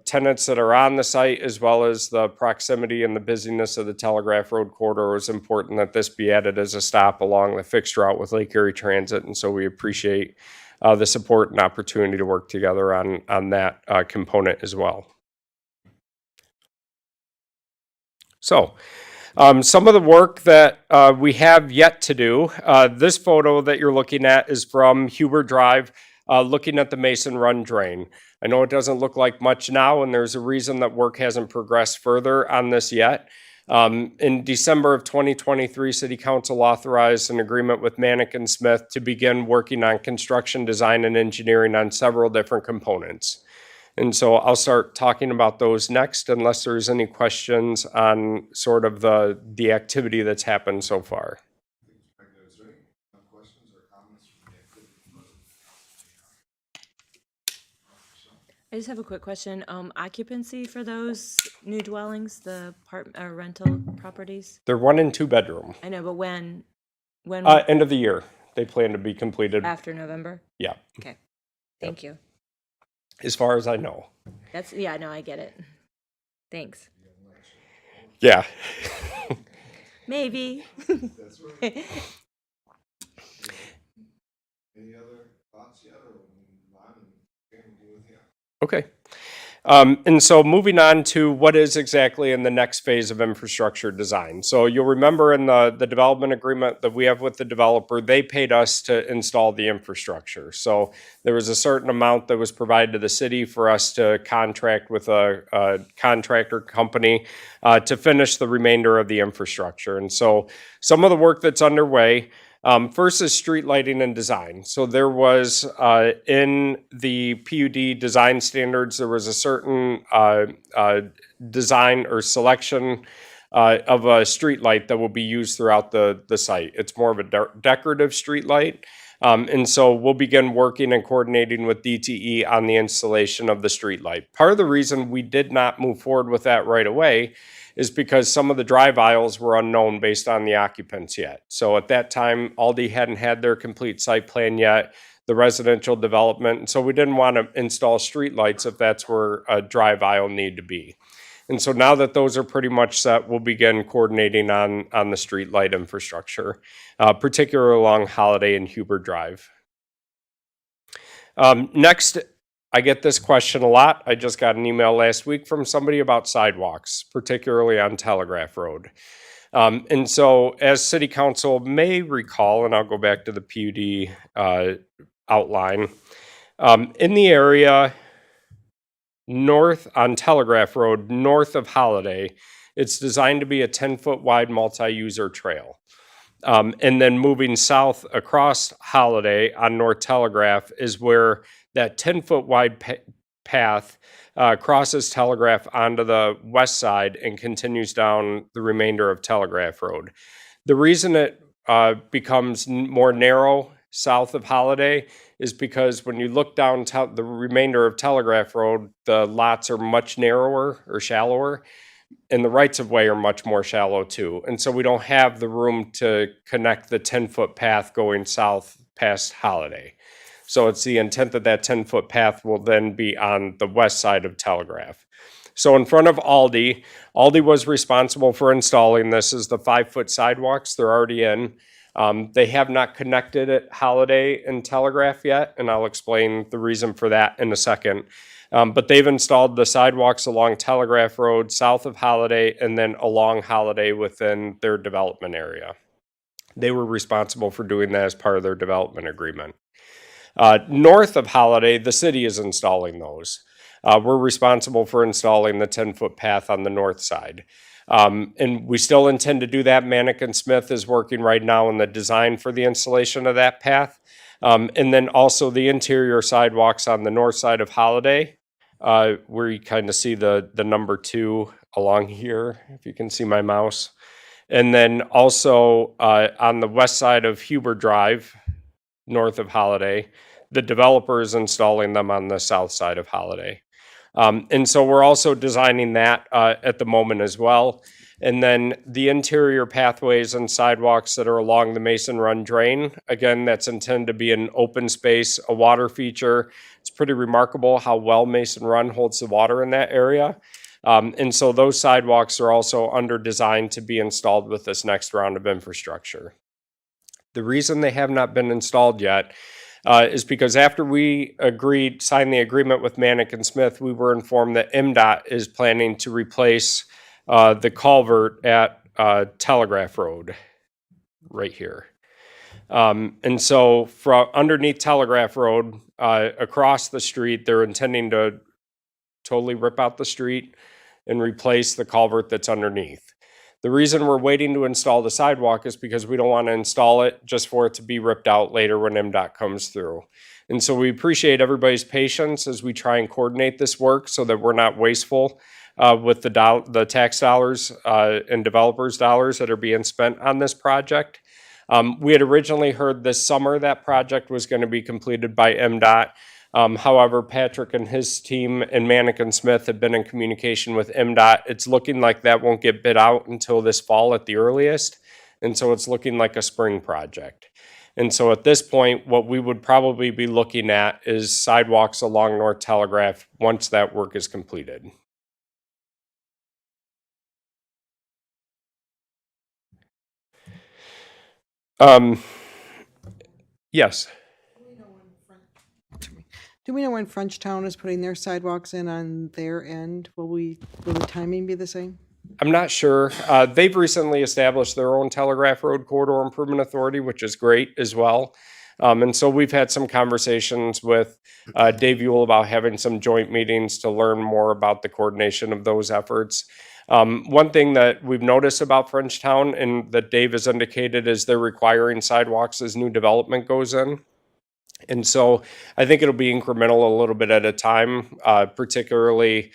[SPEAKER 8] tenants that are on the site, as well as the proximity and the busyness of the Telegraph Road corridor, was important that this be added as a stop along the fixed route with Lake Erie Transit. And so we appreciate the support and opportunity to work together on that component as well. So some of the work that we have yet to do, this photo that you're looking at is from Huber Drive, looking at the Mason Run drain. I know it doesn't look like much now, and there's a reason that work hasn't progressed further on this yet. In December of 2023, City Council authorized an agreement with Manick and Smith to begin working on construction design and engineering on several different components. And so I'll start talking about those next, unless there's any questions on sort of the activity that's happened so far.
[SPEAKER 2] I just have a quick question. Occupancy for those new dwellings, the rental properties?
[SPEAKER 8] They're 1 and 2 bedroom.
[SPEAKER 2] I know, but when
[SPEAKER 8] End of the year, they plan to be completed.
[SPEAKER 2] after November?
[SPEAKER 8] Yeah,
[SPEAKER 2] Okay, thank you.
[SPEAKER 8] as far as I know.
[SPEAKER 2] Yeah, no, I get it. Thanks.
[SPEAKER 8] Yeah.
[SPEAKER 2] Maybe.
[SPEAKER 1] Any other thoughts yet, or move on and deal with you?
[SPEAKER 8] Okay. And so moving on to what is exactly in the next phase of infrastructure design. So you'll remember in the development agreement that we have with the developer, they paid us to install the infrastructure. So there was a certain amount that was provided to the city for us to contract with a contractor company to finish the remainder of the infrastructure. And so some of the work that's underway, first is street lighting and design. So there was, in the PUD design standards, there was a certain design or selection of a street light that will be used throughout the site. It's more of a decorative street light. And so we'll begin working and coordinating with DTE on the installation of the street light. Part of the reason we did not move forward with that right away is because some of the drive aisles were unknown based on the occupants yet. So at that time, Aldi hadn't had their complete site plan yet. the residential development. And so we didn't want to install streetlights if that's where a drive aisle needed to be. And so now that those are pretty much set, we'll begin coordinating on the streetlight infrastructure, particularly along Holiday and Huber Drive. Next, I get this question a lot. I just got an email last week from somebody about sidewalks, particularly on Telegraph Road. And so as City Council may recall, and I'll go back to the PUD outline, in the area north on Telegraph Road, north of Holiday, it's designed to be a 10-foot wide multi-user trail. And then moving south across Holiday on North Telegraph is where that 10-foot wide path crosses Telegraph onto the west side and continues down the remainder of Telegraph Road. The reason it becomes more narrow south of Holiday is because when you look down the remainder of Telegraph Road, the lots are much narrower or shallower, and the rights of way are much more shallow too. And so we don't have the room to connect the 10-foot path going south past Holiday. So it's the intent that that 10-foot path will then be on the west side of Telegraph. So in front of Aldi was responsible for installing this as the 5-foot sidewalks. They're already in. They have not connected at Holiday and Telegraph yet, and I'll explain the reason for that in a second. But they've installed the sidewalks along Telegraph Road, south of Holiday, and then along Holiday within their development area. They were responsible for doing that as part of their development agreement. North of Holiday, the city is installing those. We're responsible for installing the 10-foot path on the north side. And we still intend to do that. Manick & Smith is working right now on the design for the installation of that path. And then also the interior sidewalks on the north side of Holiday, where you kind of see the number 2 along here, if you can see my mouse. And then also on the west side of Huber Drive, north of Holiday, the developer is installing them on the south side of Holiday. And so we're also designing that at the moment as well. And then the interior pathways and sidewalks that are along the Mason Run drain, again, that's intended to be an open space, a water feature. It's pretty remarkable how well Mason Run holds the water in that area. And so those sidewalks are also under design to be installed with this next round of infrastructure. The reason they have not been installed yet is because after we signed the agreement with Manick & Smith, we were informed that MDOT is planning to replace the culvert at Telegraph Road, right here. And so from underneath Telegraph Road, across the street, they're intending to totally rip out the street and replace the culvert that's underneath. The reason we're waiting to install the sidewalk is because we don't want to install it just for it to be ripped out later when MDOT comes through. And so we appreciate everybody's patience as we try and coordinate this work so that we're not wasteful with the tax dollars and developers' dollars that are being spent on this project. We had originally heard this summer that project was going to be completed by MDOT. However, Patrick and his team and Manick & Smith have been in communication with MDOT. It's looking like that won't get bid out until this fall at the earliest. And so it's looking like a spring project. And so at this point, what we would probably be looking at is sidewalks along North Telegraph once that work is completed. Yes.
[SPEAKER 9] Do we know when Frenchtown is putting their sidewalks in on their end? Will the timing be the same?
[SPEAKER 8] I'm not sure. They've recently established their own Telegraph Road Corridor Improvement Authority, which is great as well. And so we've had some conversations with Dave Ewell about having some joint meetings to learn more about the coordination of those efforts. One thing that we've noticed about Frenchtown and that Dave has indicated is they're requiring sidewalks as new development goes in. And so I think it'll be incremental a little bit at a time, particularly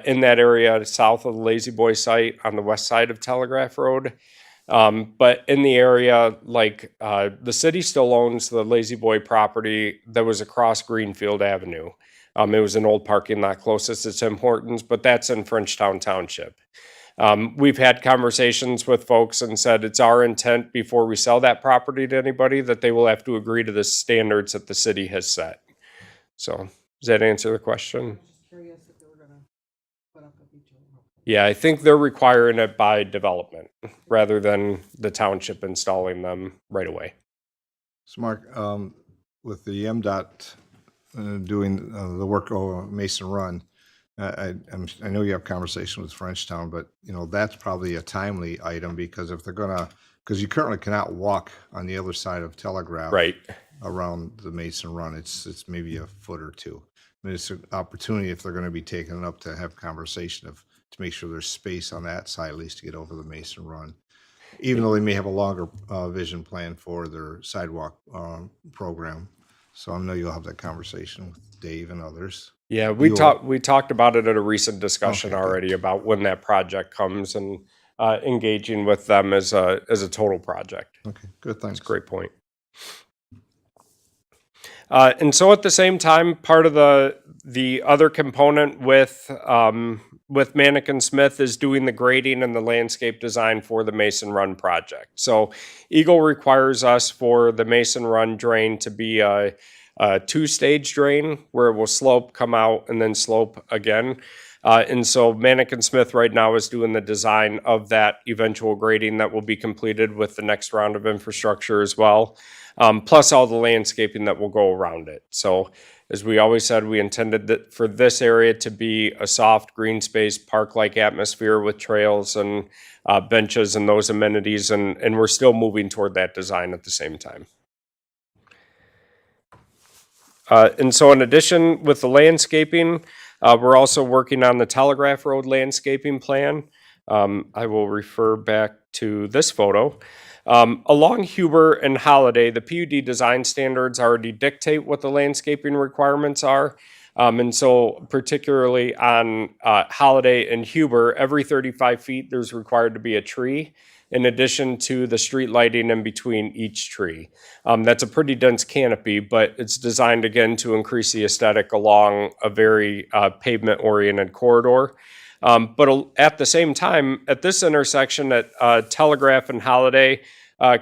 [SPEAKER 8] in that area south of the Lazy Boy site on the west side of Telegraph Road. But in the area, like the city still owns the Lazy Boy property that was across Greenfield Avenue. It was an old parking lot closest to Tim Hortons, but that's in Frenchtown Township. We've had conversations with folks and said it's our intent before we sell that property to anybody that they will have to agree to the standards that the city has set. So does that answer the question?
[SPEAKER 9] Curious if they were gonna put up a beach.
[SPEAKER 8] Yeah, I think they're requiring it by development rather than the township installing them right away.
[SPEAKER 1] So Mark, with the MDOT doing the work over Mason Run, I know you have conversation with Frenchtown, but you know, that's probably a timely item because if they're gonna, because you currently cannot walk on the other side of Telegraph.
[SPEAKER 8] Right.
[SPEAKER 1] Around the Mason Run, it's maybe a foot or two. I mean, it's an opportunity if they're gonna be taking it up to have conversation to make sure there's space on that side at least to get over the Mason Run. Even though they may have a longer vision plan for their sidewalk program. So I know you'll have that conversation with Dave and others.
[SPEAKER 8] Yeah, we talked about it at a recent discussion
[SPEAKER 1] Okay, good.
[SPEAKER 8] already about when that project comes and engaging with them as a total project.
[SPEAKER 1] Okay, good, thanks.
[SPEAKER 8] Great point. And so at the same time, part of the other component with Manikin Smith is doing the grading and the landscape design for the Mason Run project. So Eagle requires us for the Mason Run drain to be a two-stage drain where it will slope, come out, and then slope again. And so Manikin Smith right now is doing the design of that eventual grading that will be completed with the next round of infrastructure as well, plus all the landscaping that will go around it. So as we always said, we intended that for this area to be a soft green space park-like atmosphere with trails and benches and those amenities, and we're still moving toward that design at the same time. And so in addition with the landscaping, we're also working on the Telegraph Road landscaping plan. I will refer back to this photo. Along Huber and Holiday, the PUD design standards already dictate what the landscaping requirements are. And so particularly on Holiday and Huber, every 35 feet, there's required to be a tree in addition to the street lighting in between each tree. That's a pretty dense canopy, but it's designed again to increase the aesthetic along a very pavement-oriented corridor. But at the same time, at this intersection at Telegraph and Holiday,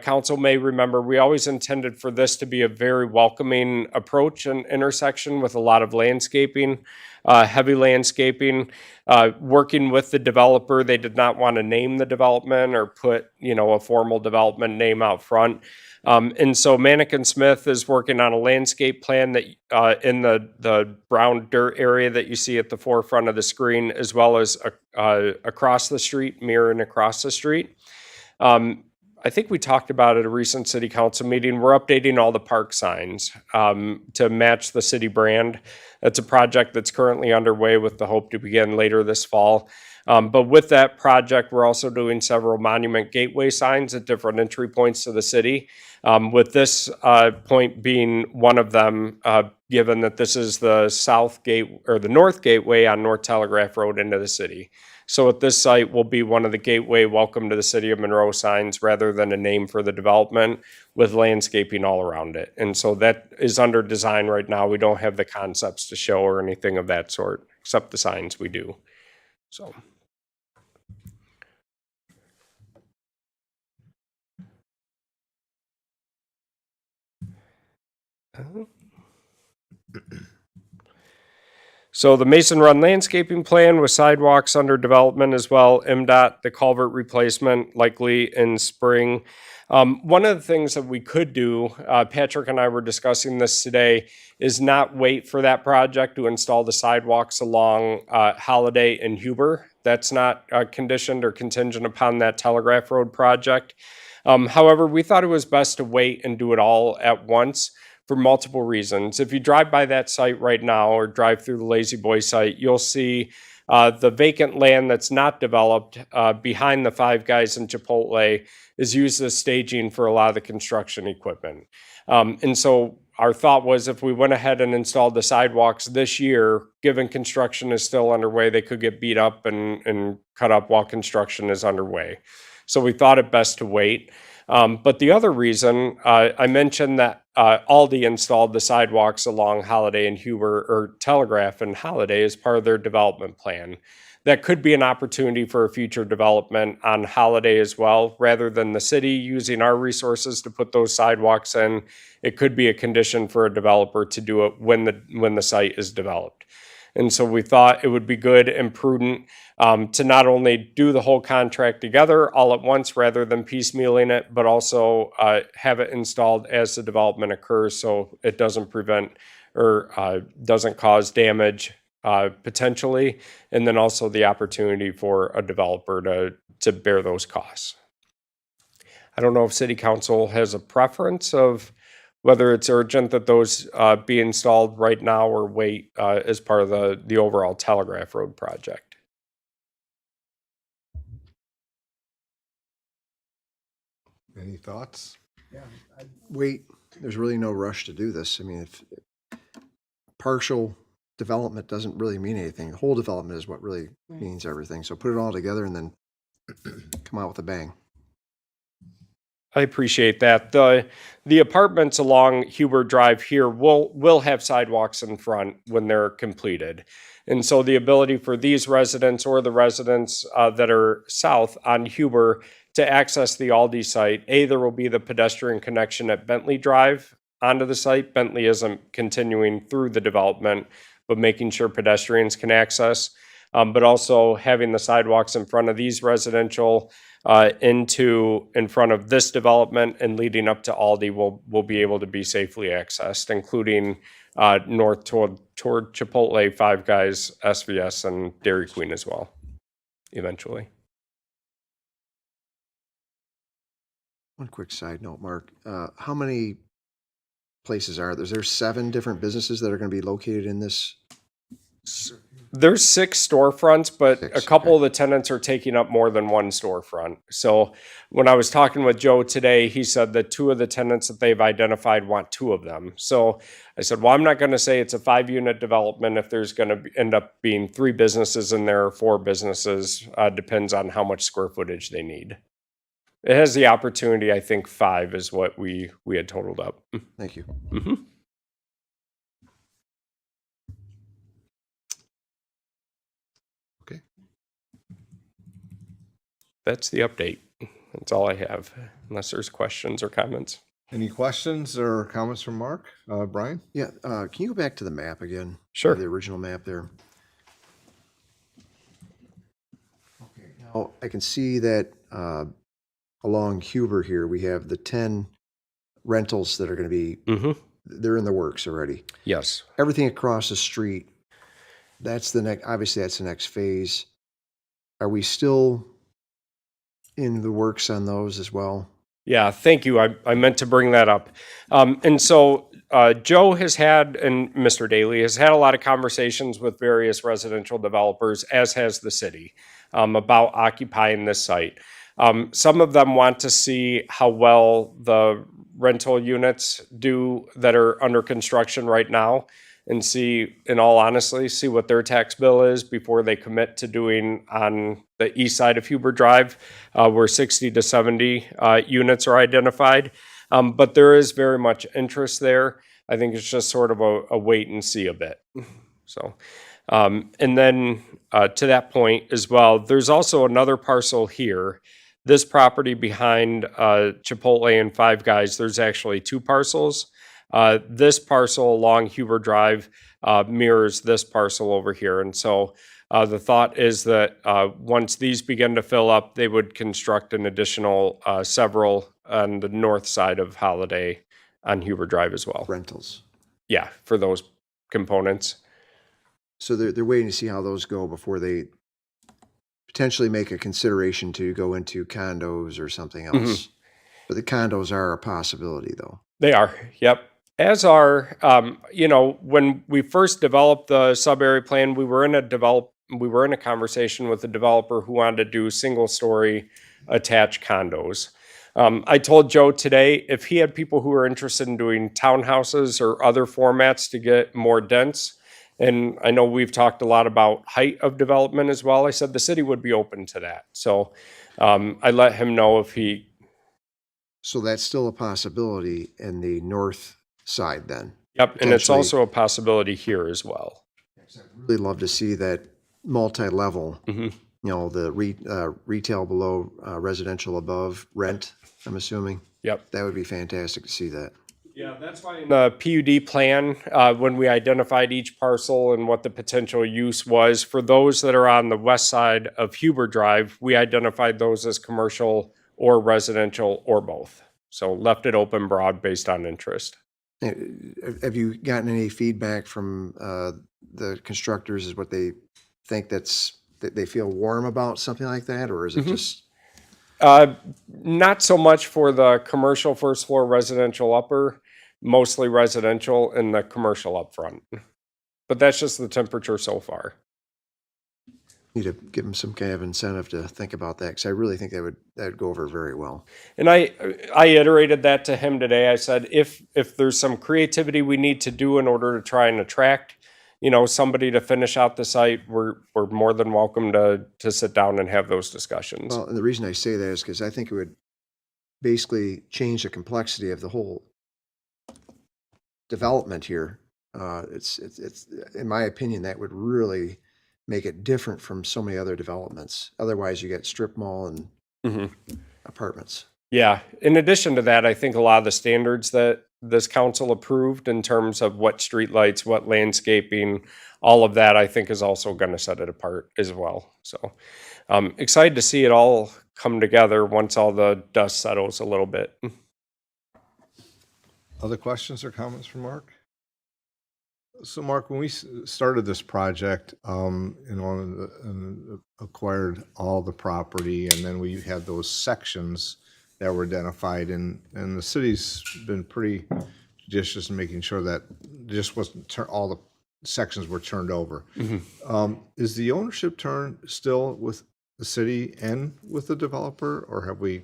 [SPEAKER 8] council may remember, we always intended for this to be a very welcoming approach and intersection with a lot of landscaping, heavy landscaping. Working with the developer, they did not want to name the development or put, a formal development name out front. And so Manikin Smith is working on a landscape plan that in the brown dirt area that you see at the forefront of the screen, as well as across the street, mirroring across the street. I think we talked about at a recent city council meeting, we're updating all the park signs to match the city brand. That's a project that's currently underway with the hope to begin later this fall. But with that project, we're also doing several monument gateway signs at different entry points to the city. With this point being one of them, given that this is the south gate or the north gateway on North Telegraph Road into the city. So at this site will be one of the gateway welcome to the city of Monroe signs rather than a name for the development with landscaping all around it. And so that is under design right now. We don't have the concepts to show or anything of that sort, except the signs we do. So. So the Mason Run landscaping plan with sidewalks under development as well, MDOT, the culvert replacement likely in spring. One of the things that we could do, Patrick and I were discussing this today, is not wait for that project to install the sidewalks along Holiday and Huber. That's not conditioned or contingent upon that Telegraph Road project. However, we thought it was best to wait and do it all at once for multiple reasons. If you drive by that site right now or drive through the Lazy Boy site, you'll see the vacant land that's not developed behind the Five Guys and Chipotle is used as staging for a lot of the construction equipment. And so our thought was if we went ahead and installed the sidewalks this year, given construction is still underway, they could get beat up and cut up while construction is underway. So we thought it best to wait. But the other reason, I mentioned that Aldi installed the sidewalks along Holiday and Huber, or Telegraph and Holiday, as part of their development plan. That could be an opportunity for a future development on Holiday as well. Rather than the city using our resources to put those sidewalks in, it could be a condition for a developer to do it when the site is developed. And so we thought it would be good and prudent to not only do the whole contract together all at once rather than piecemealing it, but also have it installed as the development occurs, so it doesn't prevent or doesn't cause damage potentially, and then also the opportunity for a developer to bear those costs. I don't know if City Council has a preference of whether it's urgent that those be installed right now or wait as part of the overall Telegraph Road project.
[SPEAKER 1] Any thoughts?
[SPEAKER 3] Wait, there's really no rush to do this. I mean, if partial development doesn't really mean anything. Whole development is what really means everything. So put it all together and then come out with a bang.
[SPEAKER 8] I appreciate that. The apartments along Huber Drive here will have sidewalks in front when they're completed. And so the ability for these residents or the residents that are south on Huber to access the Aldi site, there will be the pedestrian connection at Bentley Drive onto the site. Bentley isn't continuing through the development, but making sure pedestrians can access. But also having the sidewalks in front of these residential in front of this development and leading up to Aldi will be able to be safely accessed, including north toward Chipotle, Five Guys, SVS, and Dairy Queen as well, eventually.
[SPEAKER 3] One quick side note, Mark. How many places are there? Is there 7 different businesses that are going to be located in this?
[SPEAKER 8] There's 6 storefronts, but
[SPEAKER 3] 6,
[SPEAKER 8] a couple
[SPEAKER 3] okay.
[SPEAKER 8] of the tenants are taking up more than one storefront. So when I was talking with Joe today, he said that 2 of the tenants that they've identified want 2 of them. So I said, well, I'm not going to say it's a 5-unit development if there's going to end up being 3 businesses in there or 4 businesses. Depends on how much square footage they need. It has the opportunity, I think 5 is what we had totaled up.
[SPEAKER 3] Thank you.
[SPEAKER 8] Mm-hmm.
[SPEAKER 3] Okay.
[SPEAKER 8] That's the update. That's all I have, unless there's questions or comments.
[SPEAKER 1] Any questions or comments from Mark? Brian?
[SPEAKER 3] Yeah, can you go back to the map again?
[SPEAKER 8] Sure.
[SPEAKER 3] The original map there. Okay. Now, I can see that along Huber here, we have the 10 rentals that are going to be, they're in the works already.
[SPEAKER 8] Yes.
[SPEAKER 3] Everything across the street, that's the next, obviously that's the next phase. Are we still in the works on those as well?
[SPEAKER 8] Yeah, thank you. I meant to bring that up. And so Joe has had, and Mr. Daly has had a lot of conversations with various residential developers, as has the city, about occupying this site. Some of them want to see how well the rental units do that are under construction right now, and see, in all honesty, see what their tax bill is before they commit to doing on the east side of Huber Drive, where 60 to 70 units are identified. But there is very much interest there. I think it's just sort of a wait and see a bit. So, and then to that point as well, there's also another parcel here. This property behind Chipotle and Five Guys, there's actually 2 parcels. This parcel along Huber Drive mirrors this parcel over here. And so the thought is that once these begin to fill up, they would construct an additional several on the north side of Holiday on Huber Drive as well.
[SPEAKER 3] Rentals.
[SPEAKER 8] Yeah, for those components.
[SPEAKER 3] So they're waiting to see how those go before they potentially make a consideration to go into condos or something else. But the condos are a possibility, though.
[SPEAKER 8] They are, yep. As are, when we first developed the sub-area plan, we were in a conversation with a developer who wanted to do single-story attached condos. I told Joe today, if he had people who were interested in doing townhouses or other formats to get more dense, and I know we've talked a lot about height of development as well, I said the city would be open to that. So I let him know if he...
[SPEAKER 3] So that's still a possibility in the north side then.
[SPEAKER 8] Yep, and it's
[SPEAKER 3] Potentially.
[SPEAKER 8] also a possibility here as well.
[SPEAKER 3] Really love to see that multi-level,
[SPEAKER 8] Mhm.
[SPEAKER 3] the retail below, residential above, rent, I'm assuming.
[SPEAKER 8] Yep.
[SPEAKER 3] That would be fantastic to see that.
[SPEAKER 8] Yeah, that's why in the PUD plan, when we identified each parcel and what the potential use was, for those that are on the west side of Huber Drive, we identified those as commercial or residential or both. So left it open broad based on interest.
[SPEAKER 3] Have you gotten any feedback from the constructors as what they think that they feel warm about something like that, or is it just?
[SPEAKER 8] Not so much for the commercial first floor, residential upper, mostly residential and the commercial up front. But that's just the temperature so far.
[SPEAKER 3] Need to give them some kind of incentive to think about that, because I really think that would go over very well.
[SPEAKER 8] And I iterated that to him today. I said, if there's some creativity we need to do in order to try and attract, somebody to finish out the site, we're more than welcome to sit down and have those discussions.
[SPEAKER 3] Well, and the reason I say that is because I think it would basically change the complexity of the whole development here. It's in my opinion, that would really make it different from so many other developments. Otherwise, you get strip mall and apartments.
[SPEAKER 8] Yeah. In addition to that, I think a lot of the standards that this council approved in terms of what streetlights, what landscaping, all of that, I think is also going to set it apart as well. So excited to see it all come together once all the dust settles a little bit.
[SPEAKER 1] Other questions or comments from Mark? So Mark, when we started this project, and acquired all the property, and then we had those sections that were identified, and the city's been pretty judicious in making sure that just wasn't all the sections were turned over. Is the ownership still with the city and with the developer, or have we?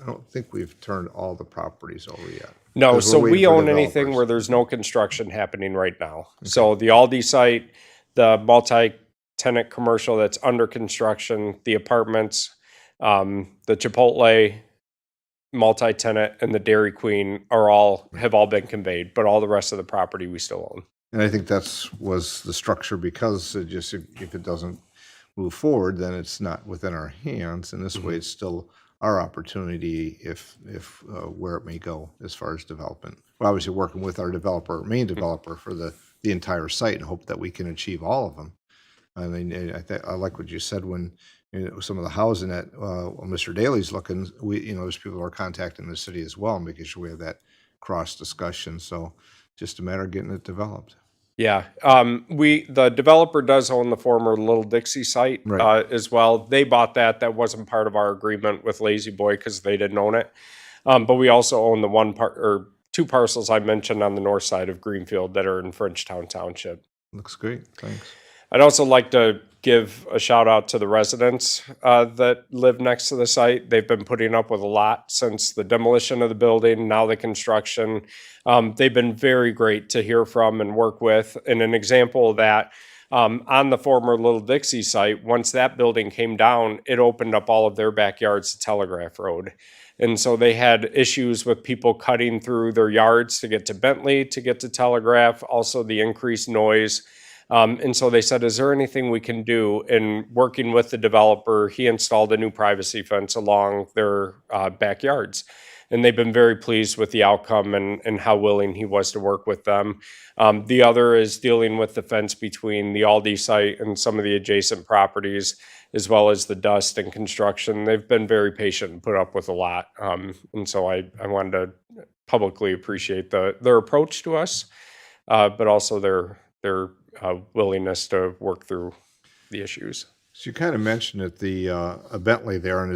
[SPEAKER 1] I don't think we've turned all the properties over yet.
[SPEAKER 8] No,
[SPEAKER 1] 'Cause we're
[SPEAKER 8] so
[SPEAKER 1] waiting
[SPEAKER 8] we
[SPEAKER 1] for
[SPEAKER 8] own anything
[SPEAKER 1] developers.
[SPEAKER 8] where there's no construction happening right now. So the Aldi site, the multi-tenant commercial that's under construction, the apartments, the Chipotle multi-tenant, and the Dairy Queen have all been conveyed, but all the rest of the property we still own.
[SPEAKER 1] And I think was the structure, because it just, if it doesn't move forward, then it's not within our hands. And this way, it's still our opportunity if where it may go as far as development. We're obviously working with our main developer for the entire site, and hope that we can achieve all of them. I mean, I like what you said when some of the housing that Mr. Daly's looking, there's people who are contacting the city as well, making sure we have that cross discussion. So just a matter of getting it developed.
[SPEAKER 8] Yeah, the developer does own the former Little Dixie site
[SPEAKER 1] Right.
[SPEAKER 8] as well. They bought that. That wasn't part of our agreement with Lazy Boy because they didn't own it. But we also own the two parcels I mentioned on the north side of Greenfield that are in Frenchtown Township.
[SPEAKER 1] Looks great. Thanks.
[SPEAKER 8] I'd also like to give a shout out to the residents that live next to the site. They've been putting up with a lot since the demolition of the building, now the construction. They've been very great to hear from and work with. And an example of that, on the former Little Dixie site, once that building came down, it opened up all of their backyards to Telegraph Road. And so they had issues with people cutting through their yards to get to Bentley, to get to Telegraph, also the increased noise. And so they said, is there anything we can do? And working with the developer, he installed a new privacy fence along their backyards. And they've been very pleased with the outcome and how willing he was to work with them. The other is dealing with the fence between the Aldi site and some of the adjacent properties, as well as the dust and construction. They've been very patient and put up with a lot. And so I wanted to publicly appreciate their approach to us, but also their willingness to work through the issues.
[SPEAKER 1] So you kind of mentioned it, a Bentley there, and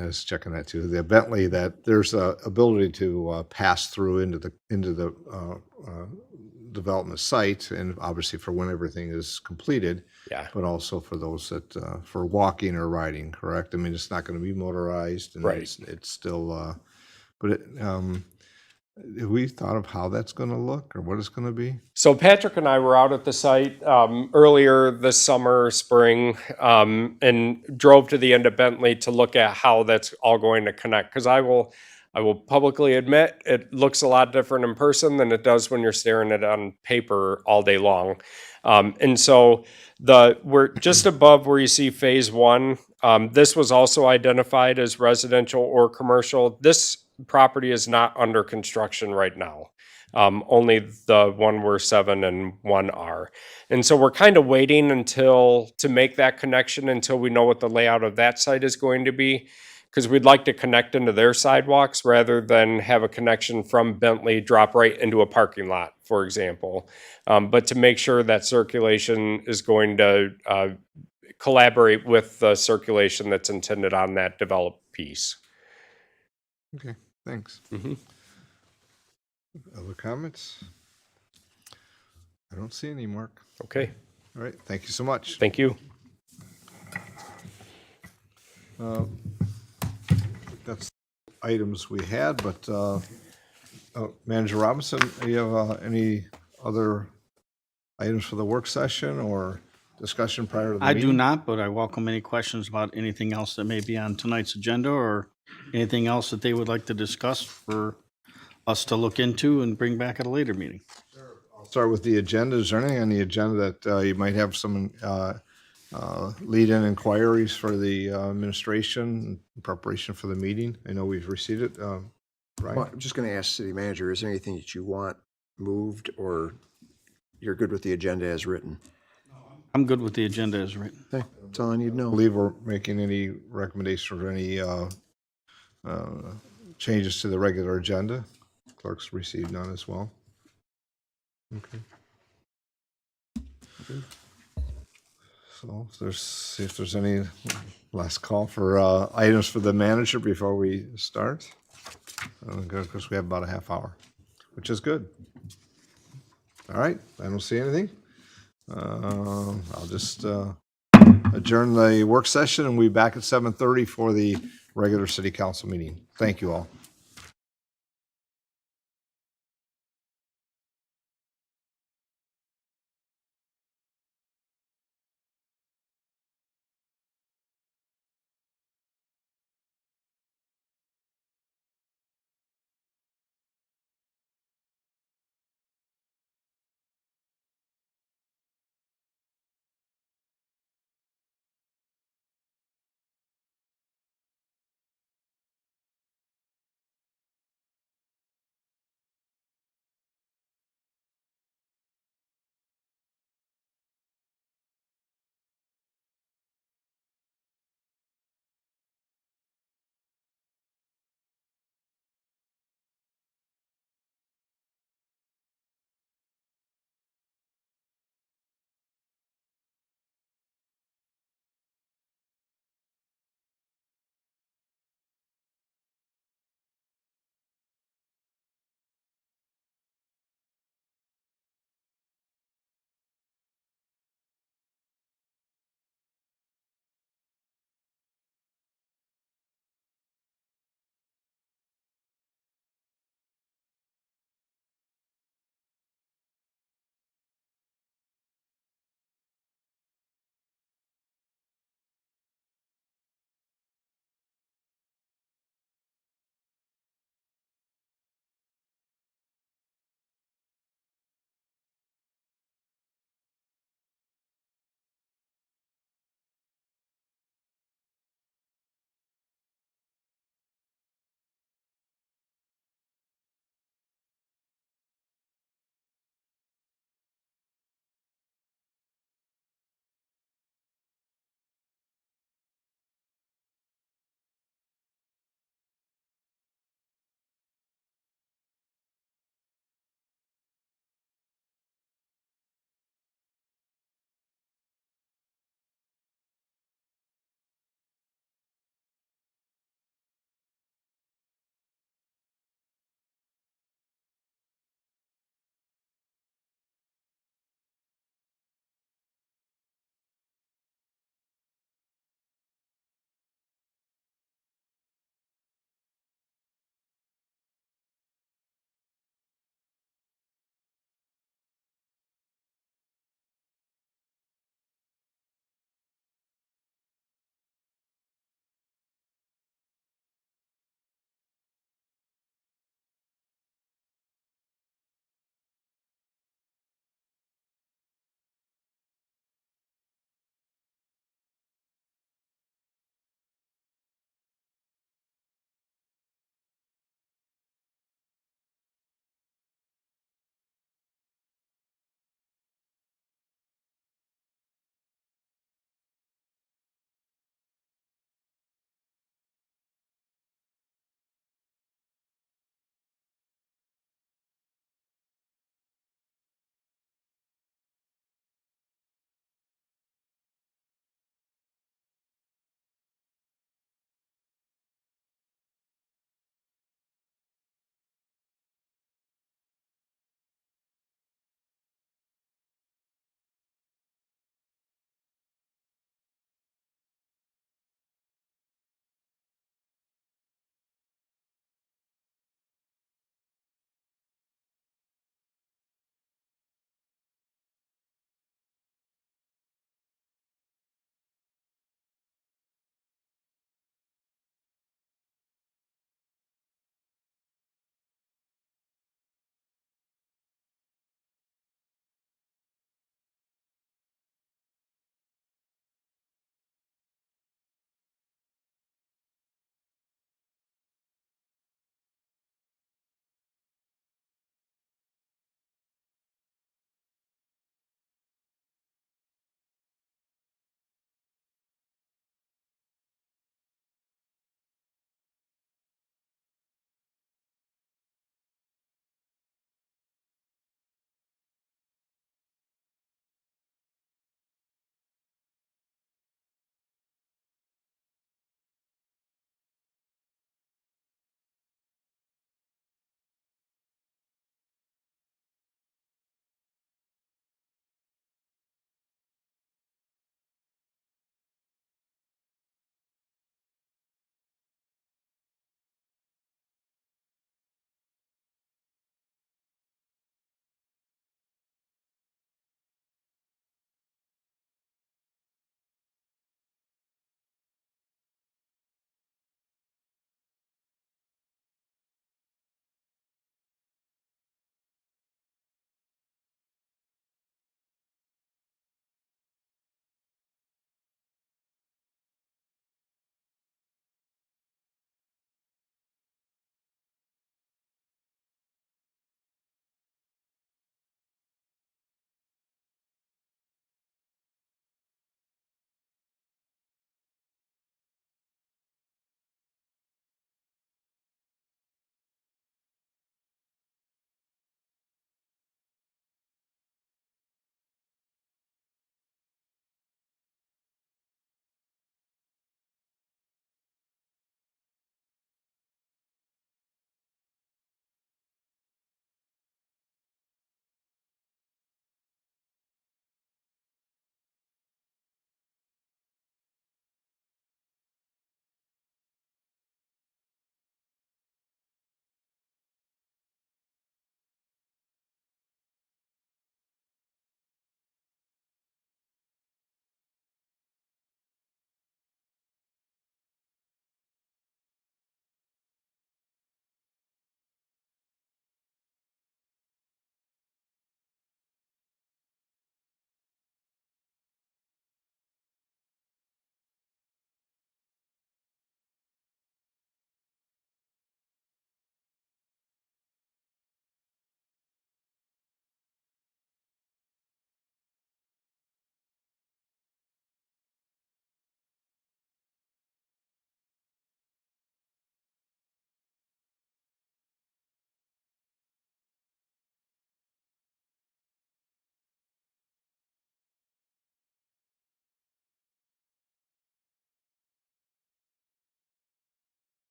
[SPEAKER 1] I was checking that too. The Bentley, that there's a ability to pass through into the development site, and obviously for when everything is completed.
[SPEAKER 8] Yeah.
[SPEAKER 1] But also for those that for walking or riding. Correct. I mean, it's not going to be motorized, and
[SPEAKER 8] Right.
[SPEAKER 1] It's still. But have we thought of how that's going to look or what it's going to be?
[SPEAKER 8] So Patrick and I were out at the site earlier this summer, spring, and drove to the end of Bentley to look at how that's all going to connect. Because I will publicly admit it looks a lot different in person than it does when you're staring at it on paper all day long. And so we're just above where you see phase one. This was also identified as residential or commercial. This property is not under construction right now. Only the one where 7 and 1 are. And so we're kind of waiting to make that connection until we know what the layout of that site is going to be. Because we'd like to connect into their sidewalks rather than have a connection from Bentley drop right into a parking lot, for example. But to make sure that circulation is going to collaborate with the circulation that's intended on that developed piece.
[SPEAKER 1] Okay, thanks.
[SPEAKER 8] Mhm.
[SPEAKER 1] Other comments? I don't see any, Mark.
[SPEAKER 8] Okay,
[SPEAKER 1] All right, thank you so much.
[SPEAKER 8] thank you.
[SPEAKER 1] That's items we had, but Manager Robinson, do you have any other items for the work session or discussion prior to the
[SPEAKER 6] I
[SPEAKER 1] meeting?
[SPEAKER 6] do not, but I welcome any questions about anything else that may be on tonight's agenda or anything else that they would like to discuss for us to look into and bring back at a later meeting.
[SPEAKER 1] Start with the agenda. Is there anything on the agenda that you might have some lead-in inquiries for the administration in preparation for the meeting? I know we've received it.
[SPEAKER 3] Well,
[SPEAKER 1] Right?
[SPEAKER 3] I'm just going to ask city manager, is there anything that you want moved or you're good with the agenda as written?
[SPEAKER 6] I'm good with the agenda as written.
[SPEAKER 3] Okay, that's all I need to
[SPEAKER 1] I
[SPEAKER 3] know.
[SPEAKER 1] believe we're making any recommendations or any changes to the regular agenda. Clerks received none as well. Okay. So see if there's any last call for items for the manager before we start. Because we have about a half hour, which is good. All right, I don't see anything. I'll just adjourn the work session and we'll be back at 7:30 for the regular city council meeting. Thank you all.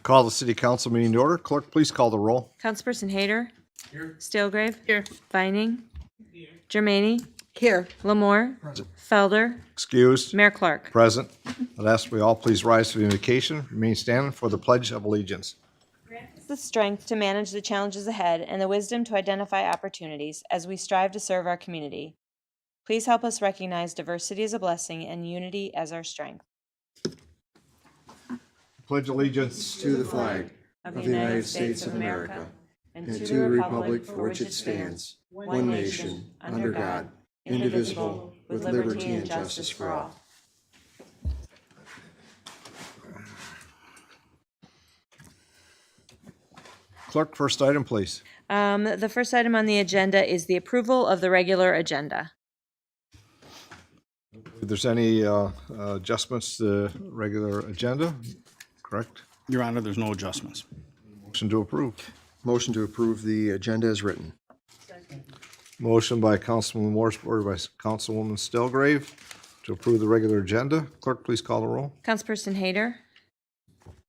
[SPEAKER 1] Call the city council meeting to order. Clerk, please call the roll.
[SPEAKER 2] Councilperson Hayter. Here. Stilgrave.
[SPEAKER 7] Here.
[SPEAKER 2] Vining. Jermaine.
[SPEAKER 9] Here.
[SPEAKER 2] Lamore. Felder.
[SPEAKER 1] Excused.
[SPEAKER 2] Mayor Clark.
[SPEAKER 1] Present. I'd ask we all please rise for the invocation. Remain standing for the Pledge of Allegiance.
[SPEAKER 2] The strength to manage the challenges ahead and the wisdom to identify opportunities as we strive to serve our community. Please help us recognize diversity as a blessing and unity as our strength.
[SPEAKER 1] Pledge allegiance
[SPEAKER 3] To the flag of the United States of America and to the republic for which it stands, one nation, under God, indivisible, with liberty and justice for all.
[SPEAKER 1] Clerk, first item, please.
[SPEAKER 2] The first item on the agenda is the approval of the regular agenda.
[SPEAKER 1] If there's any adjustments to the regular agenda, correct?
[SPEAKER 6] Your Honor, there's no adjustments.
[SPEAKER 1] Motion to approve.
[SPEAKER 3] Motion to approve the agenda as written.
[SPEAKER 1] Motion by Councilman Moore, supported by Councilwoman Stilgrave to approve the regular agenda. Clerk, please call the roll.
[SPEAKER 2] Councilperson Hayter.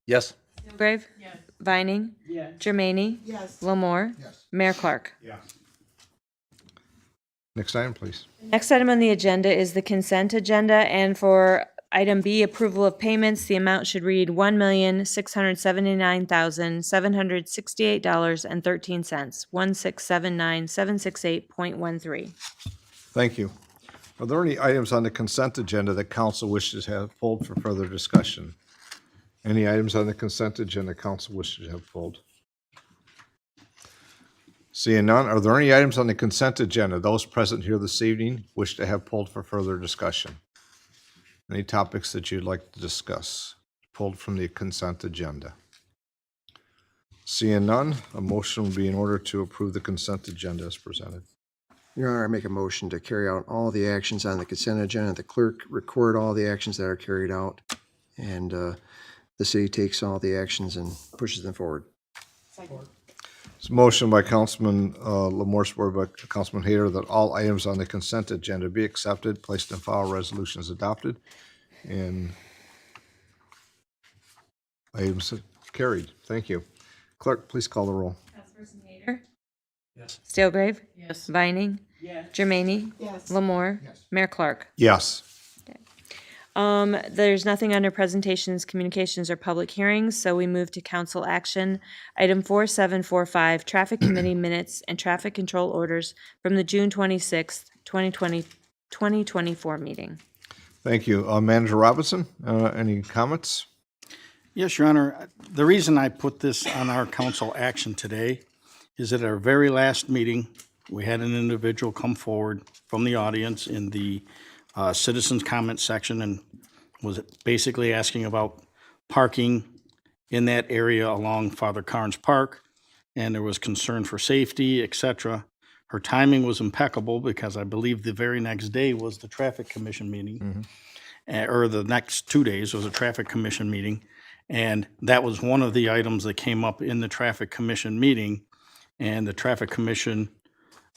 [SPEAKER 5] Yes.
[SPEAKER 2] Grave. Vining.
[SPEAKER 4] Yes.
[SPEAKER 2] Jermaine.
[SPEAKER 9] Yes.
[SPEAKER 2] Lamore. Mayor Clark.
[SPEAKER 1] Next item, please.
[SPEAKER 2] Next item on the agenda is the consent agenda, and for item B, approval of payments, the amount should read $1,679,768.13, 1679768.13.
[SPEAKER 1] Thank you. Are there any items on the consent agenda that council wishes to have pulled for further discussion? Any items on the consent agenda council wishes to have pulled? Seeing none, are there any items on the consent agenda those present here this evening wish to have pulled for further discussion? Any topics that you'd like to discuss, pulled from the consent agenda? Seeing none, a motion will be in order to approve the consent agenda as presented.
[SPEAKER 3] Your Honor, I make a motion to carry out all the actions on the consent agenda. The clerk record all the actions that are carried out, and the city takes all the actions and pushes them forward.
[SPEAKER 1] It's a motion by Councilman Lamore, supported by Councilman Hayter, that all items on the consent agenda be accepted, placed in file, resolutions adopted, and items carried. Thank you. Clerk, please call the roll.
[SPEAKER 2] Councilperson Hayter. Yes. Stilgrave.
[SPEAKER 7] Yes.
[SPEAKER 2] Vining.
[SPEAKER 4] Yes.
[SPEAKER 2] Jermaine.
[SPEAKER 9] Yes.
[SPEAKER 2] Lamore. Mayor Clark.
[SPEAKER 1] Yes.
[SPEAKER 2] There's nothing under presentations, communications, or public hearings, so we move to council action. Item 4745, Traffic Committee Minutes and Traffic Control Orders from the June 26th, 2024 meeting.
[SPEAKER 1] Thank you. Manager Robinson, any comments?
[SPEAKER 6] Yes, Your Honor. The reason I put this on our council action today is at our very last meeting, we had an individual come forward from the audience in the citizens' comment section and was basically asking about parking in that area along Father Carnes Park, and there was concern for safety, et cetera. Her timing was impeccable because I believe the very next day was the Traffic Commission meeting, or the next 2 days was a Traffic Commission meeting, and that was one of the items that came up in the Traffic Commission meeting, and the Traffic Commission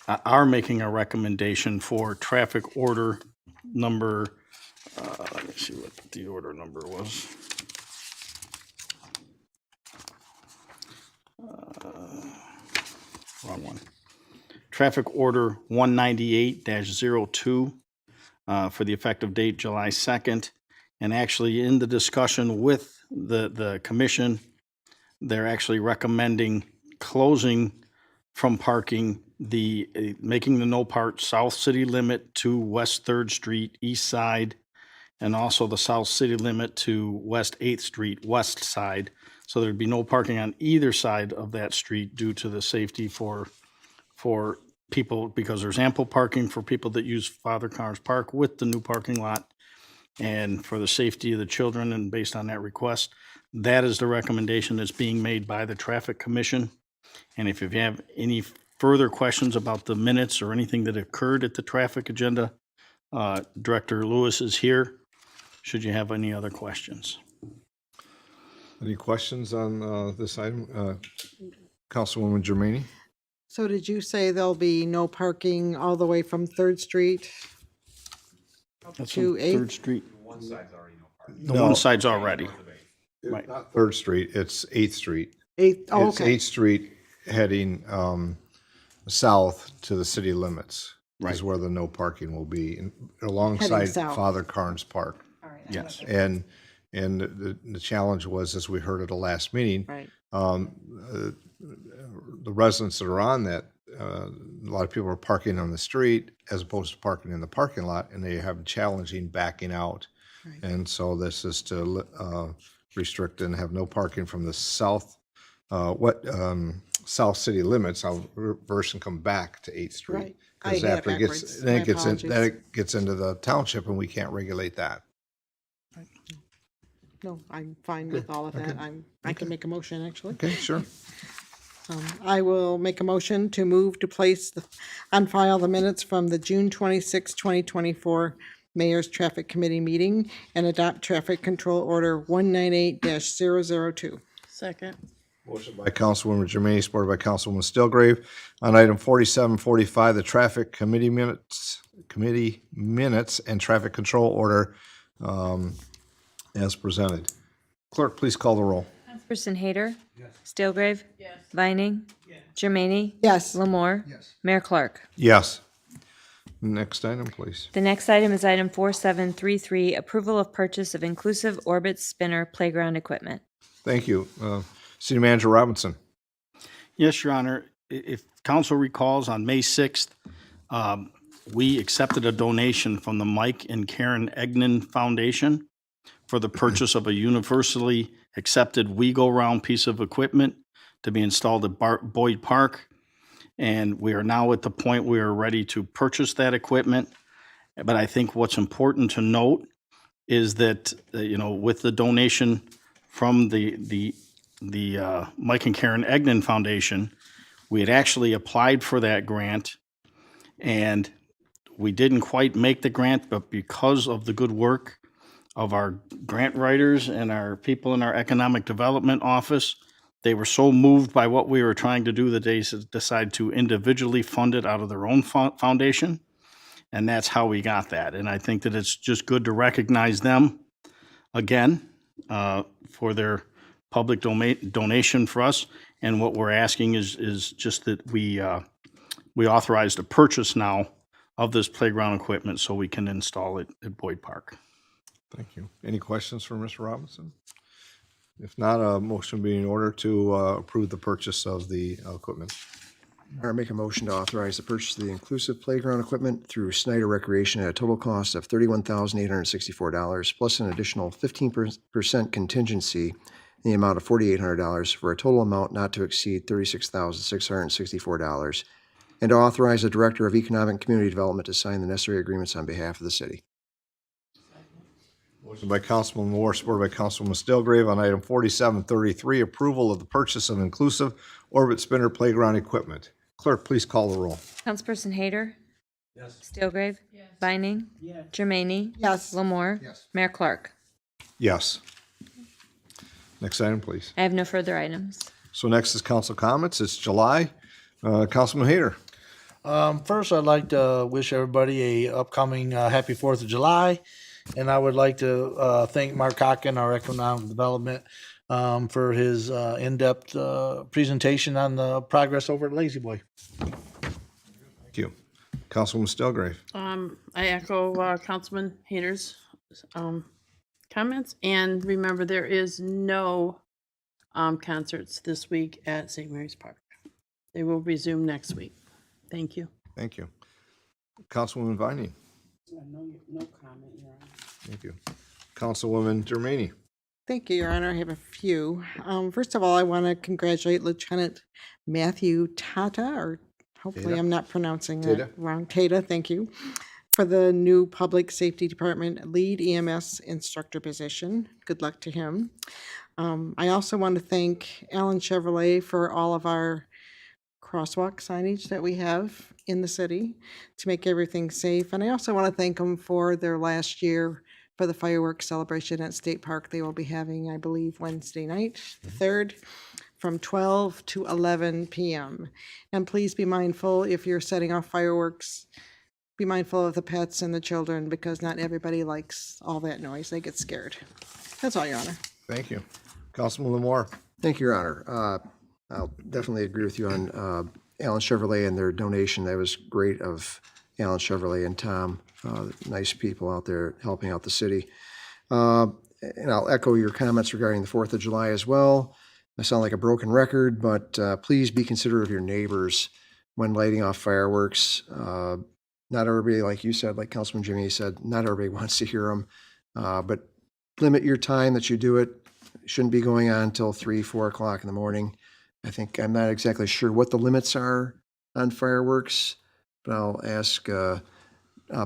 [SPEAKER 6] are making a recommendation for traffic order number, let me see what the order number was. Wrong one. Traffic order 198-02 for the effective date July 2nd. And actually in the discussion with the commission, they're actually recommending closing from parking making the no part south city limit to West 3rd Street, east side, and also the south city limit to West 8th Street, west side. So there'd be no parking on either side of that street due to the safety for people, because there's ample parking for people that use Father Carnes Park with the new parking lot, and for the safety of the children, and based on that request, that is the recommendation that's being made by the Traffic Commission. And if you have any further questions about the minutes or anything that occurred at the traffic agenda, Director Lewis is here, should you have any other questions.
[SPEAKER 1] Any questions on this item? Councilwoman Jermaine?
[SPEAKER 9] So did you say there'll be no parking all the way from 3rd Street?
[SPEAKER 6] That's
[SPEAKER 9] To
[SPEAKER 6] on 3rd
[SPEAKER 9] 8th?
[SPEAKER 6] Street. The one side's already. Right.
[SPEAKER 1] Not Third Street, it's Eighth Street.
[SPEAKER 9] Eighth, oh,
[SPEAKER 1] It's
[SPEAKER 9] okay.
[SPEAKER 1] Eighth Street heading south to the city limits.
[SPEAKER 6] Right.
[SPEAKER 1] Is where the no parking will be, alongside
[SPEAKER 9] south.
[SPEAKER 1] Father Carnes Park.
[SPEAKER 6] Yes.
[SPEAKER 1] And the challenge was, as we heard at the last meeting,
[SPEAKER 9] Right.
[SPEAKER 1] the residents that are on that, a lot of people are parking on the street as opposed to parking in the parking lot, and they have challenging backing out. And so this is to restrict and have no parking from the south, south city limits. I'll reverse and come back to Eighth Street.
[SPEAKER 9] Right. I
[SPEAKER 1] Because
[SPEAKER 9] had it
[SPEAKER 1] after it gets,
[SPEAKER 9] backwards.
[SPEAKER 1] then
[SPEAKER 9] My
[SPEAKER 1] it gets in,
[SPEAKER 9] apologies.
[SPEAKER 1] then it gets into the township, and we can't regulate that.
[SPEAKER 9] No, I'm fine with all of that. I can make a motion, actually.
[SPEAKER 1] Okay, sure.
[SPEAKER 9] I will make a motion to move to place on file the minutes from the June 26, 2024 Mayor's Traffic Committee meeting and adopt Traffic Control Order 198-002.
[SPEAKER 7] Second.
[SPEAKER 1] Motion by Councilwoman Jermaine, supported by Councilwoman Stillgrave. On item 4745, the Traffic Committee minutes and Traffic Control Order as presented. Clerk, please call the roll.
[SPEAKER 2] Councilperson Hayter. Steelgrave. Vining. Jermaine.
[SPEAKER 9] Yes.
[SPEAKER 2] Lamore. Mayor Clark.
[SPEAKER 1] Yes. Next item, please.
[SPEAKER 2] The next item is item 4733, approval of purchase of inclusive orbit spinner playground equipment.
[SPEAKER 1] Thank you. City Manager Robinson.
[SPEAKER 6] Yes, Your Honor. If council recalls, on May 6th, we accepted a donation from the Mike and Karen Egnan Foundation for the purchase of a universally accepted we-go-round piece of equipment to be installed at Boyd Park. And we are now at the point we are ready to purchase that equipment. But I think what's important to note is that, with the donation from the Mike and Karen Egnan Foundation, we had actually applied for that grant, and we didn't quite make the grant, but because of the good work of our grant writers and our people in our economic development office, they were so moved by what we were trying to do that they decided to individually fund it out of their own foundation. And that's how we got that. And I think that it's just good to recognize them again for their public donation for us. And what we're asking is just that we authorize the purchase now of this playground equipment so we can install it at Boyd Park.
[SPEAKER 1] Thank you. Any questions for Mr. Robinson? If not, a motion being in order to approve the purchase of the equipment.
[SPEAKER 3] I make a motion to authorize the purchase of the inclusive playground equipment through Snyder Recreation at a total cost of $31,864, plus an additional 15% contingency in the amount of $4,800, for a total amount not to exceed $36,664, and to authorize the Director of Economic and Community Development to sign the necessary agreements on behalf of the city.
[SPEAKER 1] Motion by Councilman Moore, supported by Councilwoman Stillgrave on item 4733, approval of the purchase of inclusive orbit spinner playground equipment. Clerk, please call the roll.
[SPEAKER 2] Councilperson Hayter. Steelgrave. Vining.
[SPEAKER 4] Yes.
[SPEAKER 2] Jermaine.
[SPEAKER 9] Yes.
[SPEAKER 2] Lamore. Mayor Clark.
[SPEAKER 1] Yes. Next item, please.
[SPEAKER 2] I have no further items.
[SPEAKER 1] So next is council comments. It's July. Councilman Hayter.
[SPEAKER 5] First, I'd like to wish everybody a upcoming happy 4th of July. And I would like to thank Mark Cocken, our Economic Development, for his in-depth presentation on the progress over at Lazy Boy.
[SPEAKER 1] Thank you. Councilwoman Stillgrave.
[SPEAKER 7] I echo Councilman Hayter's comments, and remember, there is no concerts this week at St. Mary's Park. They will resume next week. Thank you.
[SPEAKER 1] Thank you. Councilwoman Vining.
[SPEAKER 4] No comment, Your Honor.
[SPEAKER 1] Thank you. Councilwoman Germaine.
[SPEAKER 9] Thank you, Your Honor. I have a few. First of all, I want to congratulate Lieutenant Matthew Tata, or hopefully
[SPEAKER 1] Tata.
[SPEAKER 9] I'm not pronouncing
[SPEAKER 1] Tata.
[SPEAKER 9] that wrong. Tata, thank you, for the new Public Safety Department lead EMS instructor position. Good luck to him. I also want to thank Alan Chevrolet for all of our crosswalk signage that we have in the city to make everything safe. And I also want to thank them for their last year for the fireworks celebration at State Park. They will be having, I believe, Wednesday night, the 3rd, from 12 to 11 p.m. And please be mindful, if you're setting off fireworks, be mindful of the pets and the children, because not everybody likes all that noise. They get scared. That's all, Your Honor.
[SPEAKER 1] Thank you. Councilman Lamore.
[SPEAKER 3] Thank you, Your Honor. I'll definitely agree with you on Allen Chevrolet and their donation. That was great of Allen Chevrolet and Tom. Nice people out there helping out the city. And I'll echo your comments regarding the 4th of July as well. I sound like a broken record, but please be considerate of your neighbors when lighting off fireworks. Not everybody, like you said, like Councilman Jimmy said, not everybody wants to hear them, but limit your time that you do it. Shouldn't be going on until 3, 4 o'clock in the morning. I'm not exactly sure what the limits are on fireworks, but I'll ask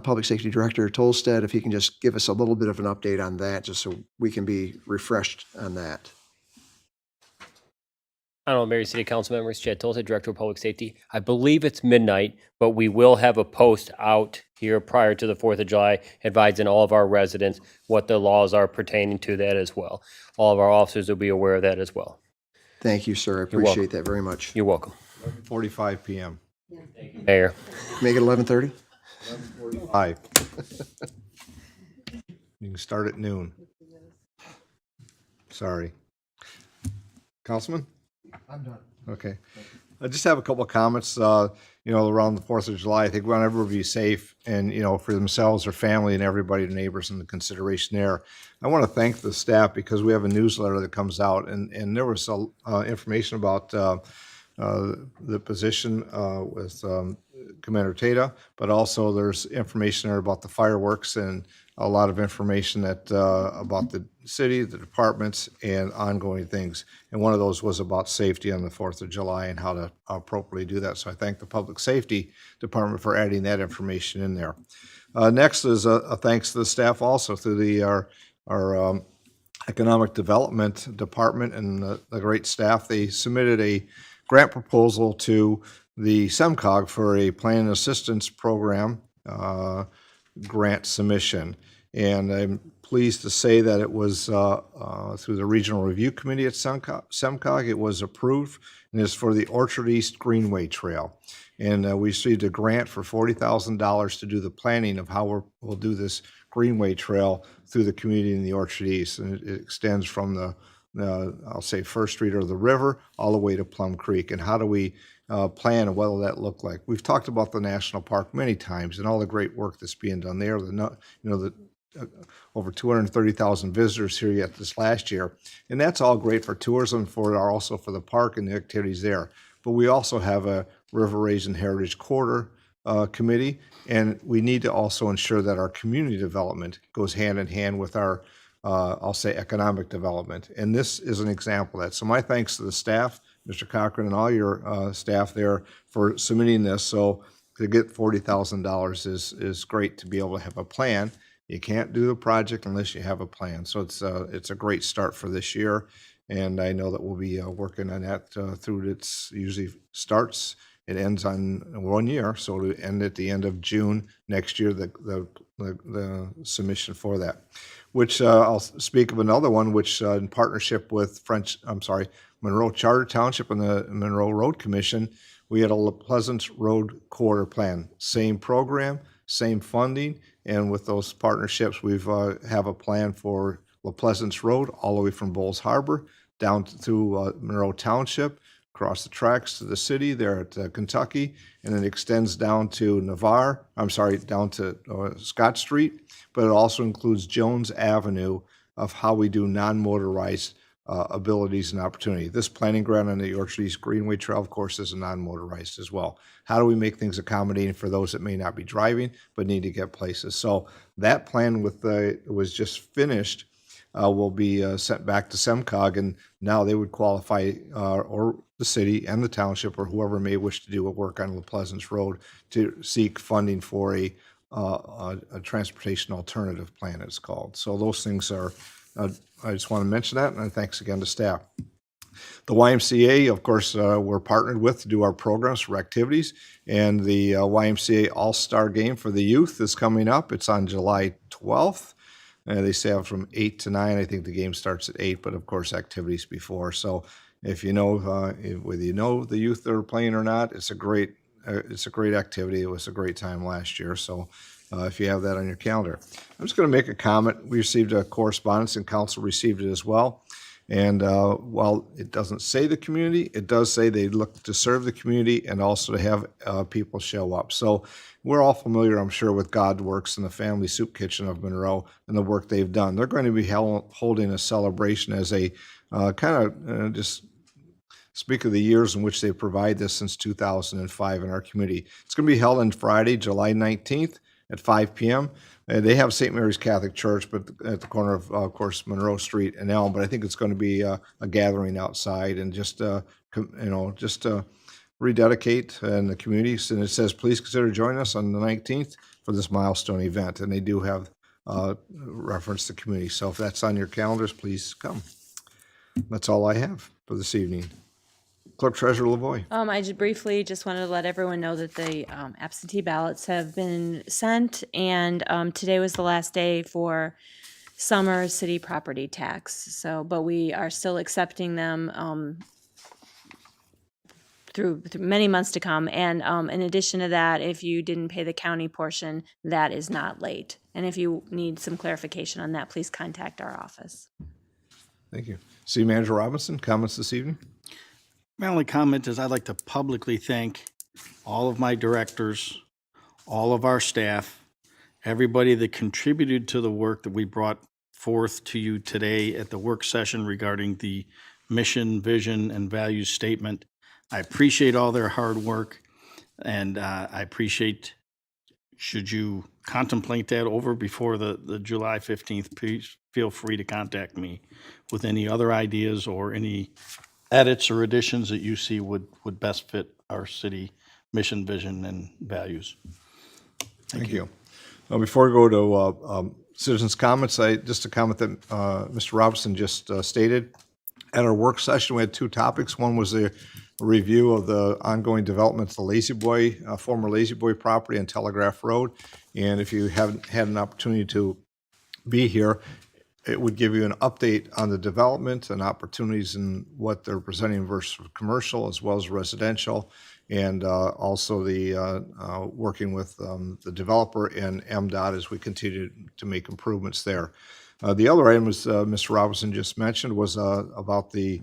[SPEAKER 3] Public Safety Director Tolstead if he can just give us a little bit of an update on that, just so we can be refreshed on that.
[SPEAKER 10] Honorable Mayor, City Council members, Chad Tolstead, Director of Public Safety. I believe it's midnight, but we will have a post out here prior to the 4th of July advising all of our residents what the laws are pertaining to that as well. All of our officers will be aware of that as well.
[SPEAKER 3] Thank you, sir. I
[SPEAKER 10] You're welcome.
[SPEAKER 3] appreciate that very much.
[SPEAKER 10] You're welcome.
[SPEAKER 1] 45 p.m.
[SPEAKER 10] Mayor.
[SPEAKER 3] Make it 11:30?
[SPEAKER 1] 5. You can start at noon. Sorry. Councilman?
[SPEAKER 3] I'm done.
[SPEAKER 1] Okay. I just have a couple of comments, around the 4th of July. I think we want everyone to be safe and, for themselves, their family, and everybody, their neighbors, and the consideration there. I want to thank the staff because we have a newsletter that comes out, and there was information about the position with Commander Tata, but also there's information there about the fireworks and a lot of information that about the city, the departments, and ongoing things. And one of those was about safety on the 4th of July and how to appropriately do that. So I thank the Public Safety Department for adding that information in there. Next is a thanks to the staff also through our Economic Development Department and the great staff. They submitted a grant proposal to the SEMCOG for a Planning Assistance Program grant submission. And I'm pleased to say that it was through the Regional Review Committee at SEMCOG. It was approved, and it's for the Orchard East Greenway Trail. And we received a grant for $40,000 to do the planning of how we'll do this Greenway Trail through the community in the Orchard East. And it extends from the I'll say First Street or the river all the way to Plum Creek. And how do we plan and what will that look like? We've talked about the national park many times and all the great work that's being done there. Over 230,000 visitors here yet this last year, and that's all great for tourism, also for the park and the activities there. But we also have a River Raisin Heritage Corridor committee, and we need to also ensure that our community development goes hand in hand with our I'll say economic development. And this is an example of that. So my thanks to the staff, Mr. Cochran, and all your staff there for submitting this. So to get $40,000 is great to be able to have a plan. You can't do the project unless you have a plan. So it's a great start for this year. And I know that we'll be working on that through its usually starts. It ends on 1 year, so it'll end at the end of June next year, the submission for that. Which I'll speak of another one, which in partnership with Monroe Charter Township and the Monroe Road Commission, we had a Pleasance Road Corridor Plan. Same program, same funding, and with those partnerships, we've have a plan for La Pleasance Road all the way from Bowles Harbor down through Monroe Township, across the tracks to the city there at Kentucky, and then extends down to down to Scott Street, but it also includes Jones Avenue of how we do non-motorized abilities and opportunity. This planning grant on the Orchard East Greenway Trail, of course, is a non-motorized as well. How do we make things accommodating for those that may not be driving but need to get places? So that plan was just finished. Will be sent back to SEMCOG, and now they would qualify, or the city and the township, or whoever may wish to do a work on La Pleasance Road, to seek funding for a transportation alternative plan, it's called. So those things are, I just want to mention that, and thanks again to staff. The YMCA, of course, we're partnered with to do our programs for activities, and the YMCA All-Star Game for the youth is coming up. It's on July 12th. They say from 8 to 9. I think the game starts at 8, but of course activities before. So if you know whether you know the youth that are playing or not, it's a great activity. It was a great time last year. So if you have that on your calendar, I'm just going to make a comment. We received a correspondence, and council received it as well. And while it doesn't say the community, it does say they look to serve the community and also to have people show up. So we're all familiar, I'm sure, with God Works and the Family Soup Kitchen of Monroe and the work they've done. They're going to be holding a celebration as a just speak of the years in which they provide this since 2005 in our community. It's going to be held on Friday, July 19th at 5 p.m. They have St. Mary's Catholic Church, but at the corner of course, Monroe Street and Elm. But I think it's going to be a gathering outside and just rededicate in the community. And it says, please consider joining us on the 19th for this milestone event. And they do have reference to community. So if that's on your calendars, please come. That's all I have for this evening. Clerk Treasurer Lavoy.
[SPEAKER 2] I just briefly just wanted to let everyone know that the absentee ballots have been sent, and today was the last day for summer city property tax. So, but we are still accepting them through many months to come. And in addition to that, if you didn't pay the county portion, that is not late. And if you need some clarification on that, please contact our office.
[SPEAKER 1] Thank you. City Manager Robinson, comments this evening?
[SPEAKER 6] My only comment is I'd like to publicly thank all of my directors, all of our staff, everybody that contributed to the work that we brought forth to you today at the work session regarding the mission, vision, and values statement. I appreciate all their hard work, and I appreciate, should you contemplate that over before the July 15th, please feel free to contact me with any other ideas or any edits or additions that you see would best fit our city mission, vision, and values.
[SPEAKER 1] Thank you. Before we go to citizens' comments, just a comment that Mr. Robinson just stated. At our work session, we had two topics. One was a review of the ongoing development of the Lazy Boy, former Lazy Boy property on Telegraph Road. And if you haven't had an opportunity to be here, it would give you an update on the development and opportunities and what they're presenting versus commercial as well as residential, and also the working with the developer and MDOT as we continue to make improvements there. The other item, as Mr. Robinson just mentioned, was about the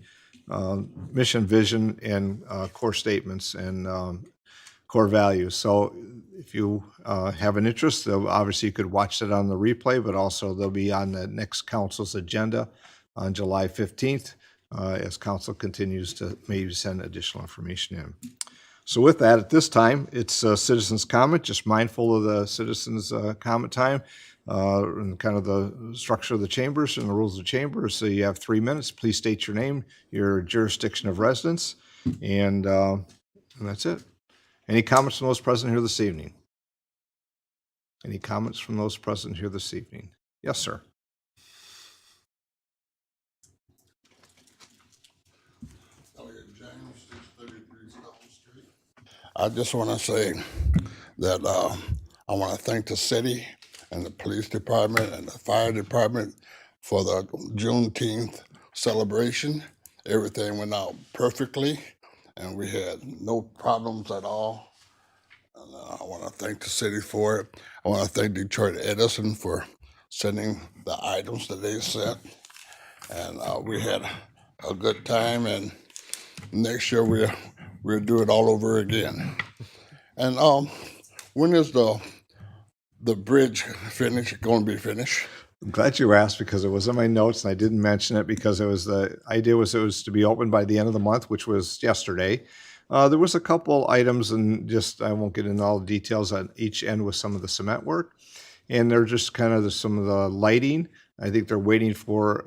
[SPEAKER 1] mission, vision, and core statements and core values. So if you have an interest, obviously you could watch that on the replay, but also they'll be on the next council's agenda on July 15th as council continues to maybe send additional information in. So with that, at this time, it's citizens' comment, just mindful of the citizens' comment time and kind of the structure of the chambers and the rules of the chamber. So you have 3 minutes. Please state your name, your jurisdiction of residence, and that's it. Any comments from those present here this evening? Any comments from those present here this evening? Yes, sir.
[SPEAKER 11] I just want to say that I want to thank the city and the police department and the fire department for the Juneteenth celebration. Everything went out perfectly, and we had no problems at all. And I want to thank the city for it. I want to thank Detroit Edison for sending the items that they sent. And we had a good time, and next year we'll do it all over again. And when is the bridge going to be finished?
[SPEAKER 1] I'm glad you asked because it was in my notes and I didn't mention it because it was the idea was it was to be open by the end of the month, which was yesterday. There was a couple items, and just I won't get into all the details on each end with some of the cement work, and they're just kind of some of the lighting. I think they're waiting for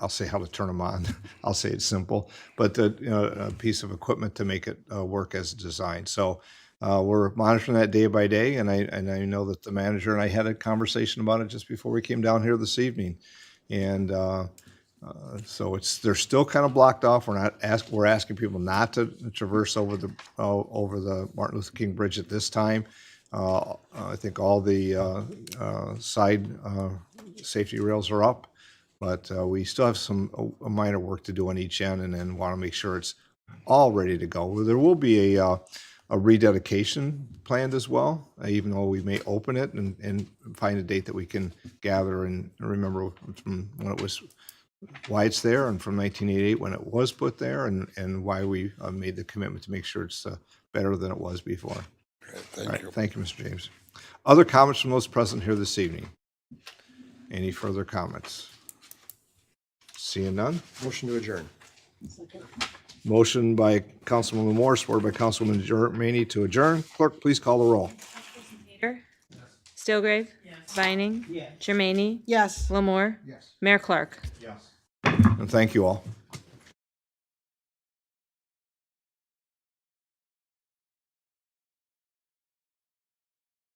[SPEAKER 1] I'll say how to turn them on. I'll say it's simple, but a piece of equipment to make it work as designed. So we're monitoring that day by day, and I know that the manager and I had a conversation about it just before we came down here this evening, and so they're still kind of blocked off. We're asking people not to traverse over the Martin Luther King Bridge at this time. I think all the side safety rails are up, but we still have some minor work to do on each end, and then want to make sure it's all ready to go. There will be a a rededication planned as well, even though we may open it and find a date that we can gather and remember from when it was, why it's there, and from 1988 when it was put there, and why we made the commitment to make sure it's better than it was before.
[SPEAKER 11] Okay,
[SPEAKER 1] All
[SPEAKER 11] thank
[SPEAKER 1] right,
[SPEAKER 11] you.
[SPEAKER 1] thank you, Mr. James. Other comments from those present here this evening? Any further comments? Seeing none?
[SPEAKER 3] Motion to adjourn.
[SPEAKER 1] Motion by Councilwoman Moore, supported by Councilwoman Maney to adjourn. Clerk, please call the roll.
[SPEAKER 2] Peter? Stilgrave? Vining?
[SPEAKER 4] Yes.
[SPEAKER 2] Jermaine?
[SPEAKER 9] Yes.
[SPEAKER 2] Lamore? Mayor Clark?
[SPEAKER 1] And thank you all.